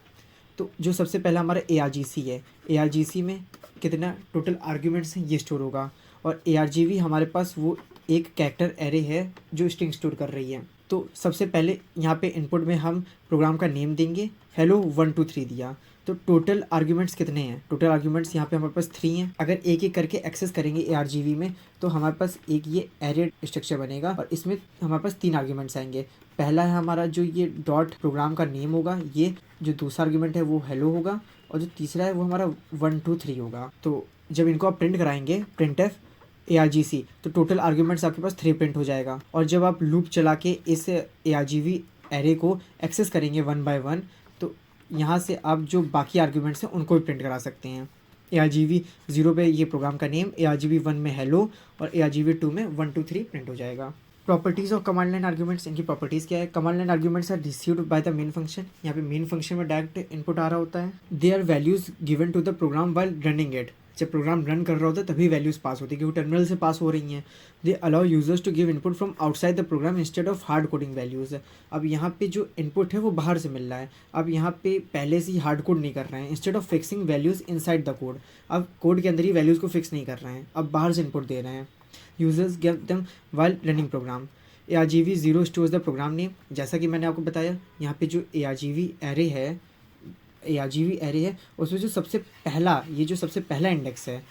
Speaker 1: तो जो सबसे पहला हमारा ARGC है, ARGC में कितना टोटल आर्ग्यूमेंट्स हैं ये स्टोर होगा, और ARGV हमारे पास वो एक कैरेक्टर एरे है जो स्ट्रिंग स्टोर कर रही है। तो सबसे पहले यहाँ पे इनपुट में हम प्रोग्राम का नेम देंगे, हेलो 1 2 3 दिया। तो टोटल आर्ग्यूमेंट्स कितने हैं, टोटल आर्ग्यूमेंट्स यहाँ पे हमारे पास 3 हैं। अगर एक एक करके एक्सेस करेंगे ARGV में तो हमारे पास एक ये एरे स्ट्रक्चर बनेगा, और इसमें हमारे पास 3 आर्ग्यूमेंट्स आएंगे। पहला है हमारा जो ये डॉट प्रोग्राम का नेम होगा, ये जो दूसरा आर्ग्यूमेंट है वो हेलो होगा, और जो तीसरा है वो हमारा 1 2 3 होगा। तो जब इनको आप प्रिंट कराएंगे printf ARGC तो टोटल आर्ग्यूमेंट्स आपके पास 3 प्रिंट हो जाएगा। और जब आप लूप चला के इस ARGV एरे को एक्सेस करेंगे 1 बाय 1 तो यहाँ से आप जो बाकी आर्ग्यूमेंट्स हैं उनको भी प्रिंट करा सकते हैं। ARGV0 पे ये प्रोग्राम का नेम, ARGV1 में हेलो, और ARGV2 में 1 2 3 प्रिंट हो जाएगा। Properties of command line arguments, इनकी प्रॉपर्टीज़ क्या है। Command line arguments are received by the main function, यहाँ पे मेन फंक्शन में डायरेक्ट इनपुट आ रहा होता है। They are values given to the program while running it, जब प्रोग्राम रन कर रहा होता है तभी वैल्यूज़ पास होती है क्योंकि टर्मिनल से पास हो रही हैं। They allow users to give input from outside the program instead of hard coding values. अब यहाँ पे जो इनपुट है वो बाहर से मिल रहा है, अब यहाँ पे पहले से ही हार्ड कोड नहीं कर रहे हैं, instead of fixing values inside the code. अब कोड के अंदर ही वैल्यूज़ को फिक्स नहीं कर रहे हैं, अब बाहर से इनपुट दे रहे हैं। Users give them while running program. ARGV0 stores the program name, जैसा कि मैंने आपको बताया यहाँ पे जो ARGV एरे है उसमें जो सबसे पहला सबसे पहला इंडेक्स है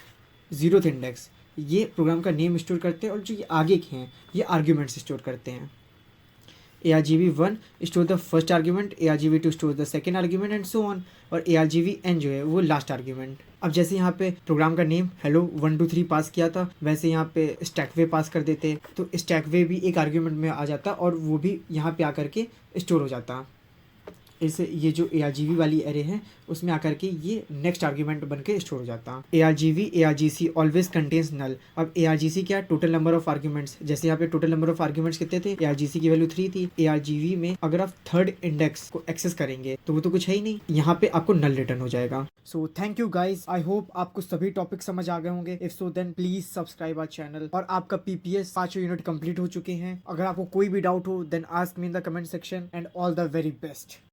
Speaker 1: 0th इंडेक्स, ये प्रोग्राम का नेम स्टोर करते हैं, और जो ये आगे के हैं ये आर्ग्यूमेंट्स स्टोर करते हैं। ARGV1 store the first argument, ARGV2 store the second argument and so on, और ARGVN जो है वो लास्ट आर्ग्यूमेंट। अब जैसे यहाँ पे प्रोग्राम का नेम हेलो 1 2 3 पास किया था, वैसे यहाँ पे स्टैकवे पास कर देते तो स्टैकवे भी एक आर्ग्यूमेंट में आ जाता और वो भी यहाँ पे आकर के स्टोर हो जाता। इसे ये जो ARGV वाली एरे है उसमें आकर के ये नेक्स्ट आर्ग्यूमेंट बन के स्टोर हो जाता। ARGC ऑलवेज कंटेन्स नल। अब ARGC क्या, टोटल नंबर ऑफ आर्ग्यूमेंट्स, जैसे यहाँ पे टोटल नंबर ऑफ आर्ग्यूमेंट्स कितने थे, ARGC की वैल्यू 3 थी। ARGV में अगर आप थर्ड इंडेक्स को एक्सेस करेंगे तो वो तो कुछ है ही नहीं, यहाँ पे आपको नल रिटर्न हो जाएगा। So thank you guys, I hope आपको सभी टॉपिक समझ आ गए होंगे। If so then please subscribe our channel. और आपका PPS 5 यूनिट कंप्लीट हो चुके हैं। अगर आपको कोई भी डाउट हो then ask me in the comment section and all the very best.